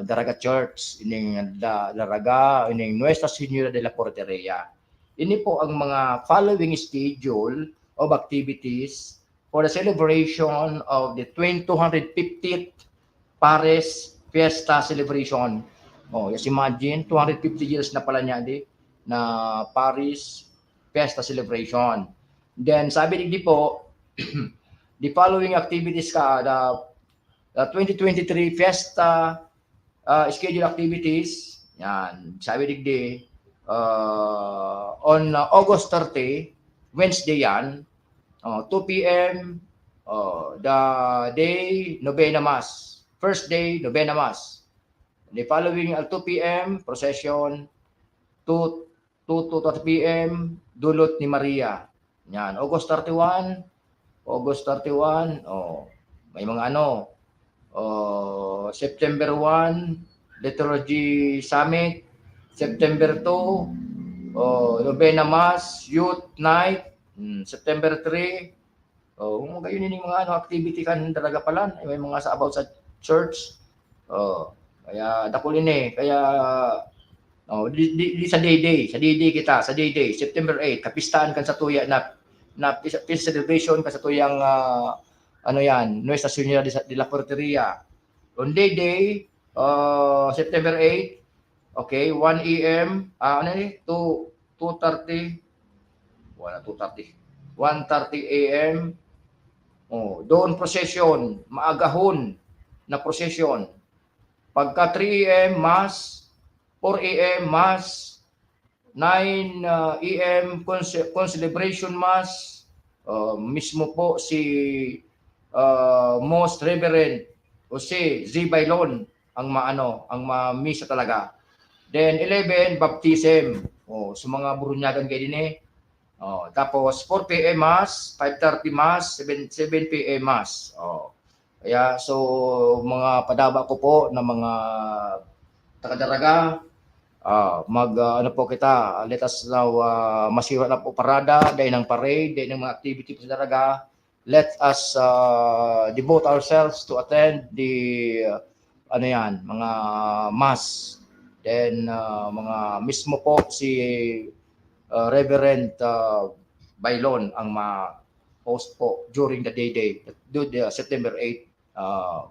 Daraga Church, ining Daraga, ining Nuestra Señora de la Porteria. Ini po ang mga following schedule of activities for the celebration of the 250th Paris Fiesta Celebration. Yes, imagine, 250 years na pala niya na Paris Fiesta Celebration. Then, sabi di po, the following activities the 2023 Fiesta schedule activities, yan, sabi di on August 30, Wednesday yan, 2 p.m. The day, Novena Mass. First day, Novena Mass. The following 2 p.m. procession, 2 to 3 p.m. Dulot ni Maria. Yan, August 31, may mga September 1, Liturgy Summit, September 2, Novena Mass, Youth Night, September 3, ngayon yung mga activity kan talaga pala, may mga sa about sa church. Kaya dakulin kaya sa day-day kita, sa day-day, September 8, kapistaan kan sa tuya na peace celebration kan sa tuyang Nuestra Señora de la Porteria. On day-day, September 8, okay, 1 a.m., 2:30 a.m. Doon procession, maagahon na procession. Pagka 3 a.m. Mass, 4 a.m. Mass, 9 a.m. Celebration Mass, mismo po si Most Reverend Jose Z. Bailon ang misa talaga. Then 11 baptism. Sa mga burunyagan kayo din tapos 4 p.m. Mass, 5:30 Mass, 7 p.m. Mass. Kaya mga padaba ko po na mga taga-Daraga, po kita, let us now masira na po parada, dahil ng parade, dahil ng mga activity po sa Daraga. Let us devote ourselves to attend the mga mass. Then mga mismo po si Reverend Bailon ang ma-post po during the day, September 8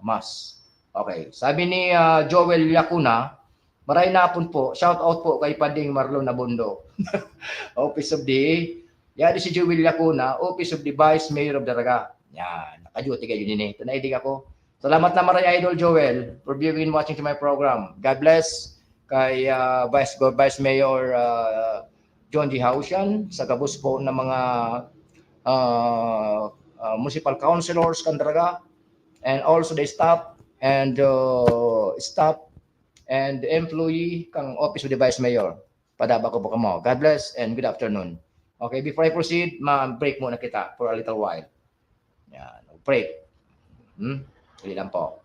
Mass. Okay. Sabi ni Joel Lacuna, maray na po, shout out po kay Pading Marlon Nabundo. Office of the, si Joel Lacuna, Office of the Vice Mayor of Daraga. Yan, naka-duty kayo din Tunaidig ako. Salamat na maray Idol Joel for viewing and watching to my program. God bless kay Vice Mayor John G. Hausian, sa gabos po ng mga municipal councilors kan Daraga, and also the staff and employee kang Office of the Vice Mayor. Padaba ko po kamo. God bless and good afternoon. Okay, before I proceed, break muna kita for a little while. Yan, break. Hindi lang po.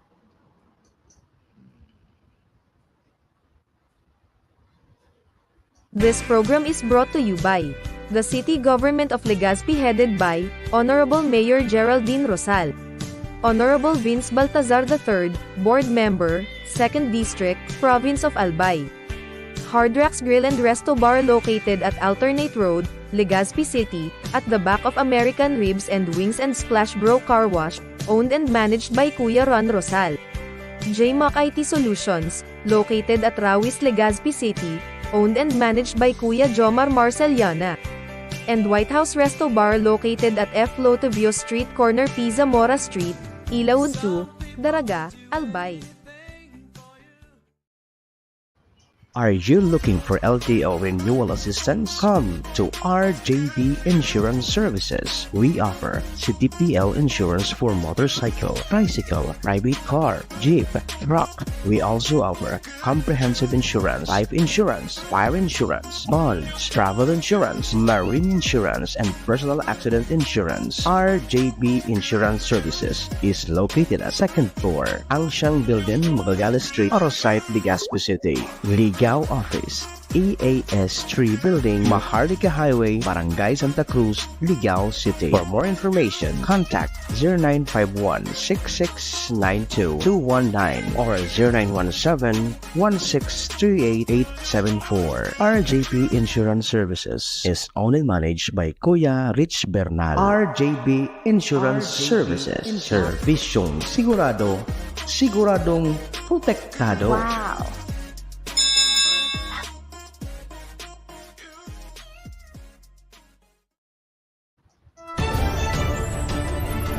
This program is brought to you by the City Government of Legazpi headed by Honorable Mayor Geraldine Rosal, Honorable Vince Baltazar III, Board Member, 2nd District, Province of Albay. Hard Rocks Grill and Resto Bar located at Alternate Road, Legazpi City, at the back of American Ribs and Wings and Splash Bro Car Wash, owned and managed by Kuya Ron Rosal. JMAC IT Solutions, located at Rawis, Legazpi City, owned and managed by Kuya Jomar Marceliana. and White House Resto Bar located at F. Lotovio Street corner Pisa Mora Street, Ilaud 2, Daraga, Albay. Are you looking for LTO renewal assistance? Come to RJB Insurance Services. We offer CTPL insurance for motorcycle, tricycle, private car, jeep, truck. We also offer comprehensive insurance, life insurance, fire insurance, bonds, travel insurance, marine insurance, and personal accident insurance. RJB Insurance Services is located at 2nd floor, Angshang Building, Magallanes Street, Orosite, Legazpi City. Ligao Office, EAS 3 Building, Maharlika Highway, Barangay Santa Cruz, Ligao City. For more information, contact 0951-6692-219 or 0917-1638874. RJP Insurance Services is owned and managed by Kuya Rich Bernal. RJB Insurance Services. Servisyong sigurado, siguradong protektado. Wow.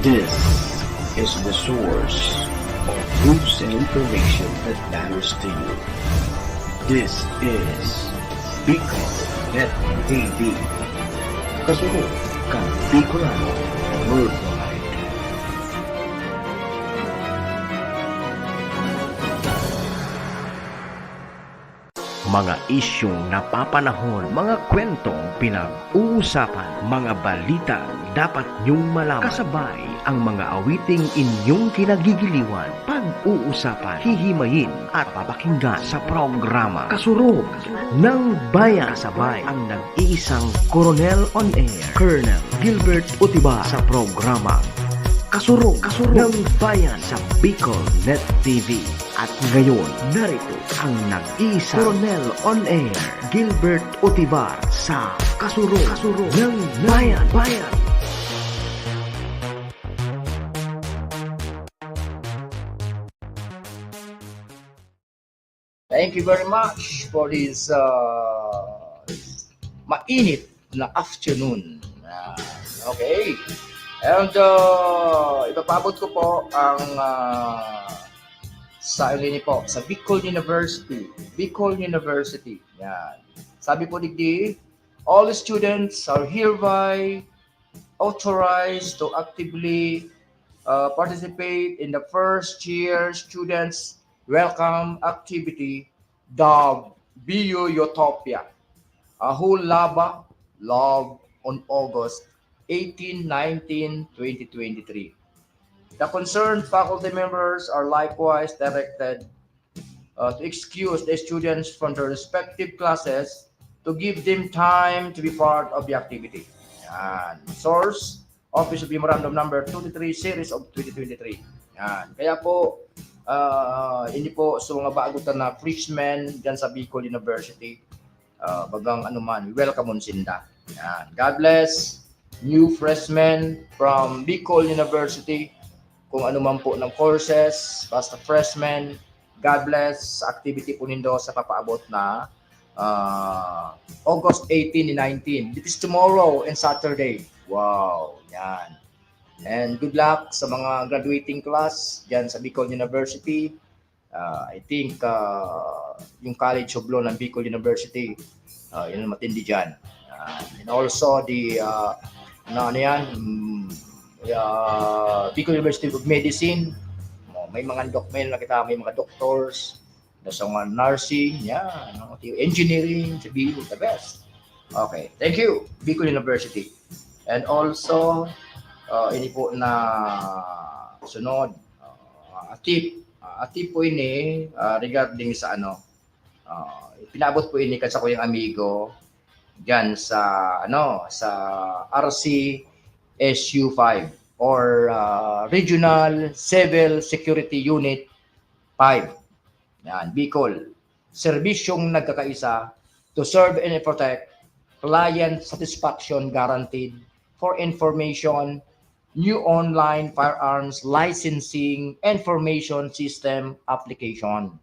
This is the source of news and information that matters to you. This is Bicol.net TV. Kasunod kang Bicolano Worldwide. Mga isyong napapanahon, mga kwentong pinag-uusapan, mga balitang dapat niyong malaman. Kasabay ang mga awiting inyong kinagigiliwan, pag-uusapan, hihimayin at papakinggan sa programa Kasurog ng Bayan. Kasabay ang nag-iisang Coronel on Air, Colonel Gilbert Utiba sa programa Kasurog ng Bayan sa Bicol.net TV. At ngayon, narito ang nag-iisa Coronel on Air, Gilbert Utibar sa Kasurog ng Bayan. Thank you very much for this mainit na afternoon. Okay. And ipapabot ko po ang sa ini po sa Bicol University. Yan. Sabi po digdi, all students are hereby authorized to actively participate in the first year students welcome activity dubbed BU Utopia, a whole love on August 18, 19, 2023. The concerned faculty members are likewise directed to excuse the students from their respective classes to give them time to be part of the activity. Yan. Source, Office of Memorandum Number 23, Series of 2023. Yan. Kaya po, hindi po sa mga baagutan na freshmen dyan sa Bicol University, bagang anuman, welcome on sinda. Yan. God bless, new freshmen from Bicol University. Kung ano man po ng courses, basta freshmen, God bless, activity po nindo sa papaabot na August 18 and 19. It is tomorrow and Saturday. Wow, yan. And good luck sa mga graduating class dyan sa Bicol University. I think yung College of Law ng Bicol University, yun ang matindi dyan. And also the, Bicol University of Medicine, may mga nakita, may mga doctors, sa mga nursing, engineering, the best. Okay, thank you, Bicol University. And also, ini po na sunod, a tip po ini regarding sa pinabot po ini kasi ko yung amigo diyan sa sa RC SU5 or Regional Civil Security Unit 5. Yan, Bicol. Serbisyong nagkakaisa to serve and protect, client satisfaction guaranteed for information, new online firearms licensing information system application.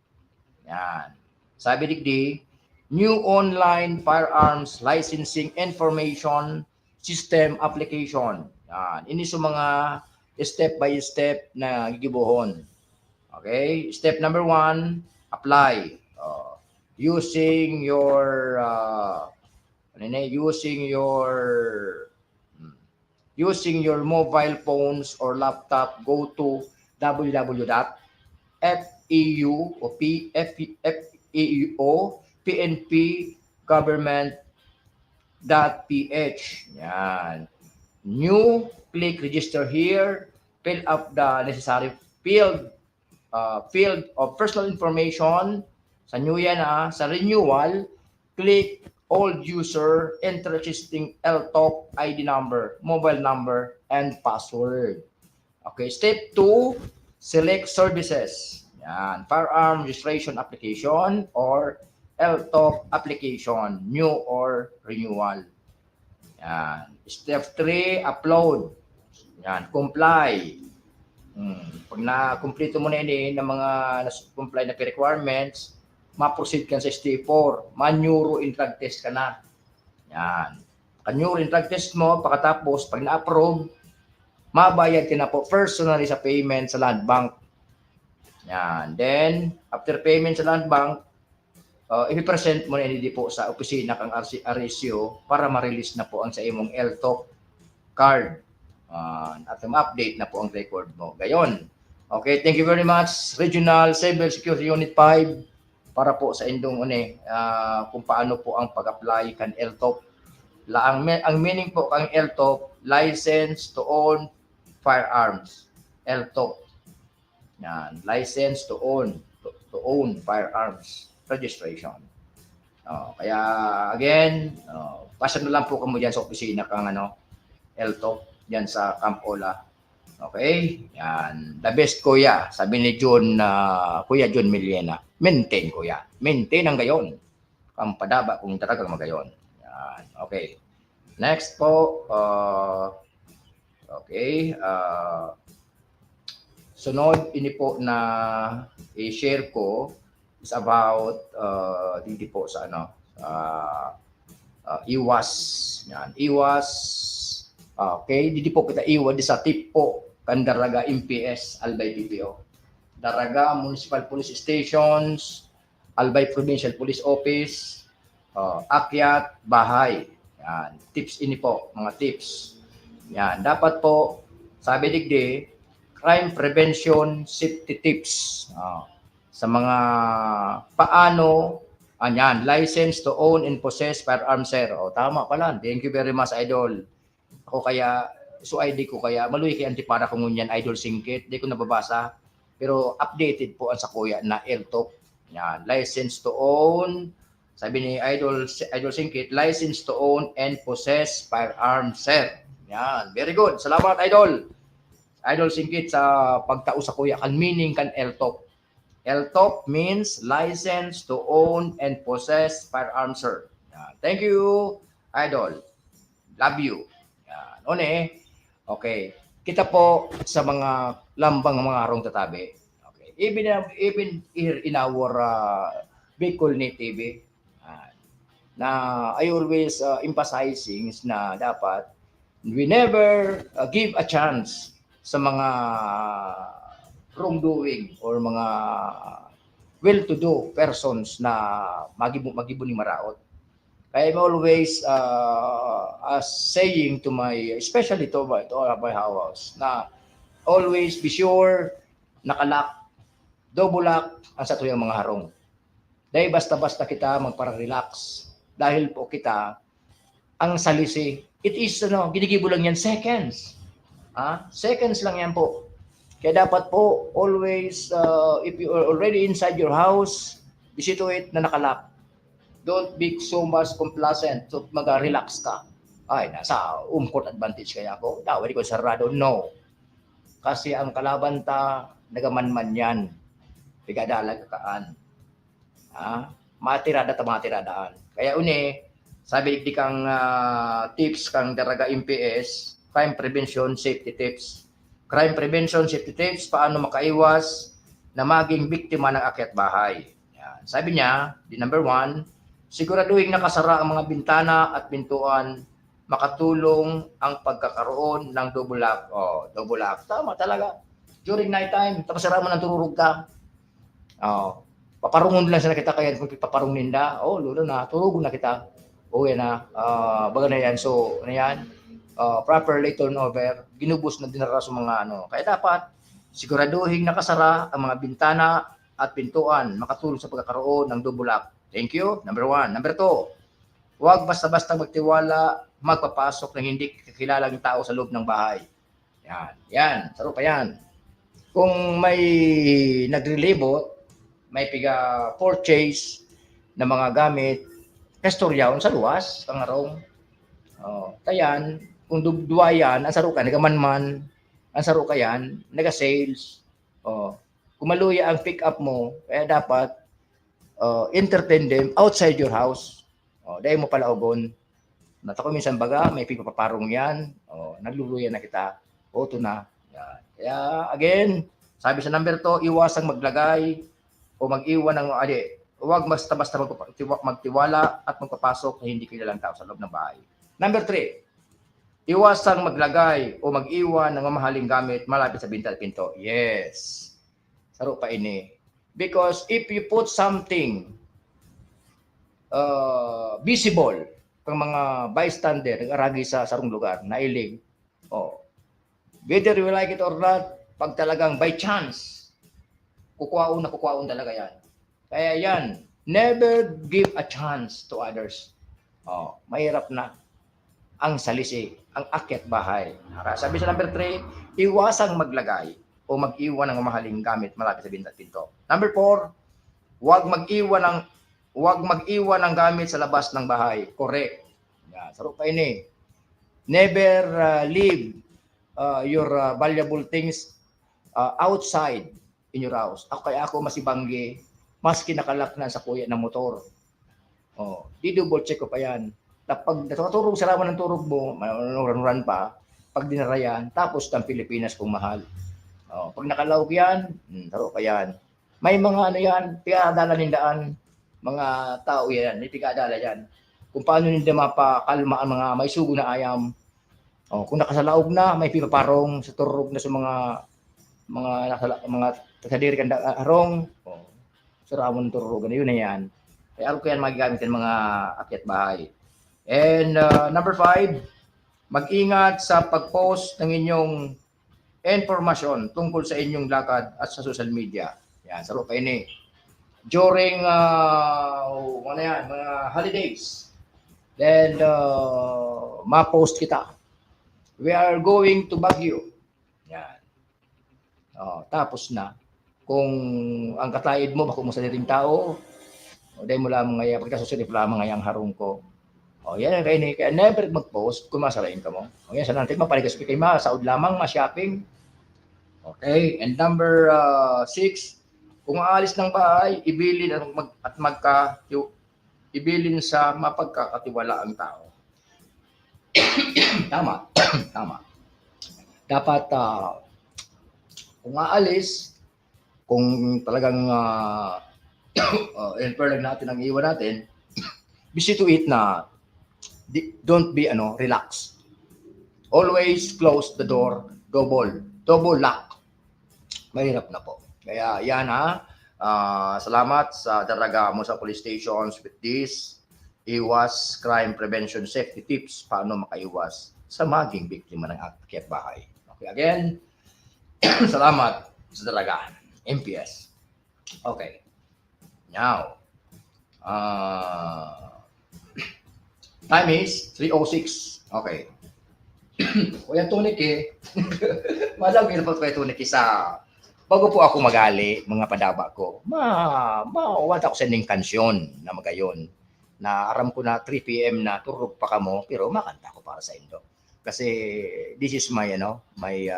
Yan. Sabi digdi, new online firearms licensing information system application. Yan. Ini sa mga step by step na gigibuhon. Okay? Step number 1, apply. Using your using your mobile phones or laptop, go to www.feoPNPgovernment.ph. Yan. New, click register here, fill up the necessary field of personal information. Sa new yan sa renewal, click old user, enter existing LTOP ID number, mobile number, and password. Okay, step 2, select services. Yan, firearm registration application or LTOP application, new or renewal. Yan. Step 3, upload. Yan, comply. Pag na-complete mo na yun ng mga comply na requirements, ma-proceed ka sa step 4, ma-neuro in drug test ka na. Yan. Ka-neuro in drug test mo, pagkatapos, pag na-approve, mabayad ka na po personally sa payment sa Land Bank. Yan. Then, after payment sa Land Bank, i-present mo na hindi po sa opisina kang RSU para ma-release na po ang sa imong LTOP card. At ma-update na po ang record mo. Gayon. Okay, thank you very much, Regional Cyber Security Unit 5, para po sa indong kung paano po ang pag-apply kan LTOP. Ang meaning po kang LTOP, License to Own Firearms. LTOP. Yan, License to Own Firearms Registration. Kaya again, pasok na lang po kamo diyan sa opisina kang LTOP diyan sa Camp Ola. Okay? Yan. The best, kuya. Sabi ni Kuya John Millena. Maintain, kuya. Maintain ang gayon. Kampadaba kung talagang magayon. Yan. Okay. Next po. Okay. Sunod, ini po na i-share ko is about dito po sa iwas. Yan. Iwas. Okay. Dito po kita iwas sa tip po. Daraga MPS, Albay PPO. Daraga Municipal Police Stations, Albay Provincial Police Office, Akyat, Bahay. Yan. Tips ini po, mga tips. Yan. Dapat po, sabi digdi, crime prevention safety tips. Sa mga paano, license to own and possess firearms, sir. Tama pala. Thank you very much, Idol. Ako kaya, ID ko kaya, maluwi kay Antipara kung ngunyan, Idol Singkit. Di ko nababasa. Pero updated po ang sa kuya na LTOP. Yan. License to own. Sabi ni Idol Singkit, license to own and possess firearms, sir. Yan. Very good. Salamat, Idol. Idol Singkit sa pagtao sa kuya. Kan meaning kan LTOP. LTOP means license to own and possess firearms, sir. Yan. Thank you, Idol. Love you. Yan. Okay. Kita po sa mga lambang mga harong tatabi. Okay. Even here in our Bicol TV, na I always emphasizing na dapat we never give a chance sa mga wrongdoing or mga well-to-do persons na magibo ni maraot. I'm always saying to especially to my house, na always be sure nakalak, double lock ang sa tuyang mga harong. Dahil basta-basta kita magpara-relax. Dahil po kita, ang salisi, it is, ginigibo lang yan seconds. Seconds lang yan po. Kaya dapat po, always, if you are already inside your house, isito it na nakalak. Don't be so much complacent to mag-relax ka. Ay, nasa court advantage kaya ako. Dawali ko sarado. No. Kasi ang kalaban ta, nagamanman yan. Pigadalag kaan. Matirada ta matiradaan. Kaya sabi di kang tips kang daraga MPS, crime prevention safety tips. Crime prevention safety tips, paano makaiwas na maging biktima ng akyat bahay. Yan. Sabi niya, di number 1, siguraduhin nakasara ang mga bintana at pintuan, makatulong ang pagkakaroon ng double lock. Oh, double lock. Tama talaga. During night time, tapos sara mo ng tururog ka. Oh, paparungon lang sila kita kaya kung paparungin na. Oh, lulo na, turugon na kita. Oh, yan na. Baga na yan. So, ano yan? Properly turnover. Ginubos na dinara sa mga ano. Kaya dapat siguraduhin nakasara ang mga bintana at pintuan makatulong sa pagkakaroon ng double lock. Thank you. Number 1. Number 2. Huwag basta-basta magtiwala, magpapasok ng hindi kakilalang tao sa loob ng bahay. Yan. Yan. Saro pa yan. Kung may nagrelibot, may purchase ng mga gamit, kastoryaon sa luwas, kangarong. Tayan, kung duwayan, ang saro ka, nagamanman, ang saro ka yan, naga-sales. Kung maluya ang pick-up mo, kaya dapat entertain them outside your house. Dahil mo pala ugon. Natako minsan baga, may pipaparong yan. Nagluluya na kita. Ito na. Yan. Kaya again, sabi sa number 2, iwasang maglagay o mag-iwan ng huwag basta-basta magtiwala at magpapasok na hindi kilalang tao sa loob ng bahay. Number 3, iwasang maglagay o mag-iwan ng mamahaling gamit malapit sa binta at pinto. Yes. Saro pa ini. Because if you put something visible, kang mga bystander, nag-aragi sa sarong lugar, nailig, whether you like it or not, pag talagang by chance, kukuhaon talaga yan. Kaya yan, never give a chance to others. Mahirap na ang salisi, ang akyat bahay. Sabi sa number 3, iwasang maglagay o mag-iwan ng mahaling gamit malapit sa binta at pinto. Number 4, huwag mag-iwan ng gamit sa labas ng bahay. Correct. Yan, saro pa ini. Never leave your valuable things outside in your house. Kaya ako masibanggi, mas kinakalaknan sa kuya ng motor. Di-double check ko pa yan. Pag natutulog sa laman ng turog mo, manuran pa, pag dinarayan, tapos ng Pilipinas kung mahal. Pag nakalaog yan, taro pa yan. May mga ano yan, tigadala nindaan, mga tao yan, may tigadala yan. Kung paano nila mapakalma ang mga may sugo na ayam. Kung nakasalaog na, may pipaparong sa turog na sa mga kadiri kanda arong. Saramon turog, ano yun na yan. Kaya ako yan magagamit ng mga akyat bahay. And number 5, mag-ingat sa pag-post ng inyong informasyon tungkol sa inyong lakad at sa social media. Yan, saro pa ini. During mga holidays, then ma-post kita. We are going to Baguio. Yan. Tapos na. Kung ang katayid mo, bako mo sa diring tao, dahil mo lamang ngaya, pagkasusunod lamang ngayang harong ko. Yan ang kainin. Kaya never mag-post kung masarain ka mo. Yan, sa natin, mapaligas kay saud lamang, ma-shopping. Okay, and number 6, kung aalis ng bahay, ibilin ibilin sa mapagkakatiwalaang tao. Tama. Tama. Dapat kung aalis, kung talagang lang natin ang iwan natin, busy to it na don't be relax. Always close the door, double lock. Mahirap na po. Kaya yan salamat sa daraga mo sa police stations with this iwas crime prevention safety tips paano makaiwas sa maging biktima ng akyat bahay. Okay, again, salamat sa daraga MPS. Okay. Now, time is 3:06. Okay. Kuya Tuniki, malawin po Kuya Tuniki sa bago po ako magali, mga padaba ko, mawala ako sa ning kansyon na magayon. Na aram ko na 3 p.m. na turog pa kamo, pero makanta ko para sa inyo. Kasi this is my, my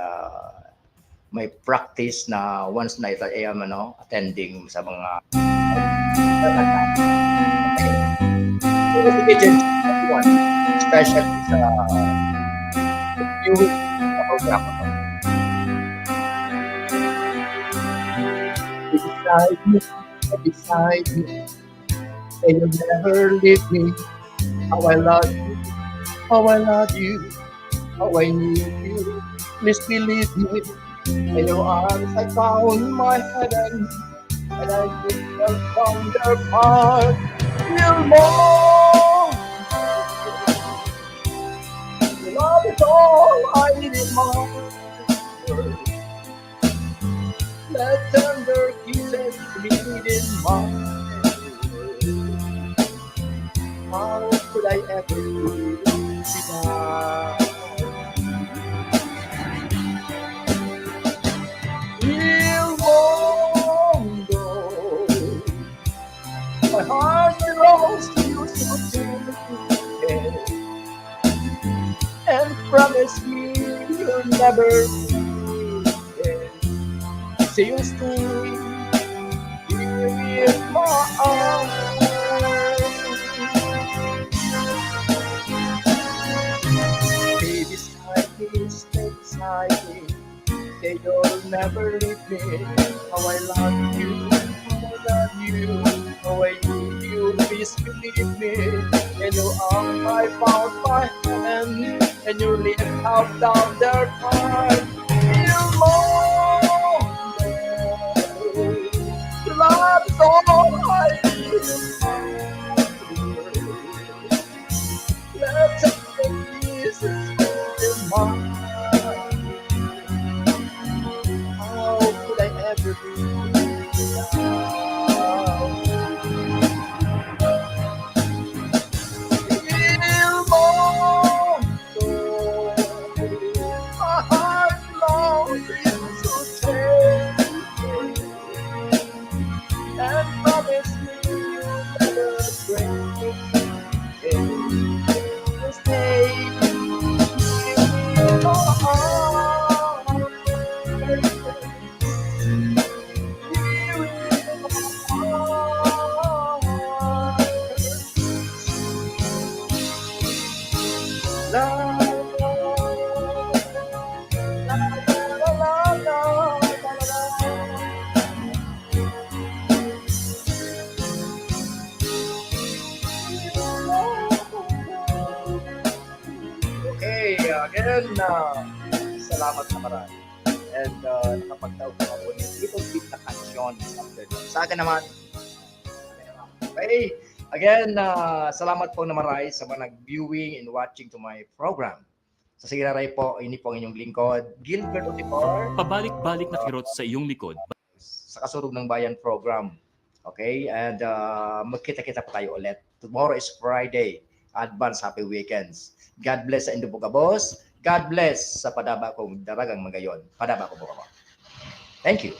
practice na once na I am, attending sa mga special sa viewing na program ko. Beside me, and you'll never leave me. How I love you, how I love you, how I need you. Please believe me. In your arms I found my heaven, and I will found their part. Feel more. Love is all I need in my world. Let tender kisses bleed in my world. How could I ever live without you? Mundo, my heart belongs to you so tender, and promise me you'll never forget. Say you'll stay here in my arms. Stay beside me, stay beside me. Say you'll never leave me. How I love you, how I love you, how I need you. Please believe me. In your arms I found my heaven, and you lead out down their heart. Feel more. Love is all I need. Let's take this in my heart. How could I ever be without you? More, my heart belongs to you, so take and promise me you'll never break. You'll stay in my arms. Okay, again, salamat sa marami. And nakapagtawag ko ako ng little bit na kansyon after that. Sa akin naman, okay, again, salamat po na maray sa mga nag-viewing and watching to my program. Sa Sigiraray po, ini po ang inyong lingkod, Gilbert Otipor, Pabalik-balik na kirot sa iyong likod. sa Kasurog ng Bayan program. Okay, and magkita-kita pa tayo ulit. Tomorrow is Friday. Advance happy weekends. God bless sa Indo Boss. God bless sa padaba kong daragang magayon. Padaba ko po. Thank you.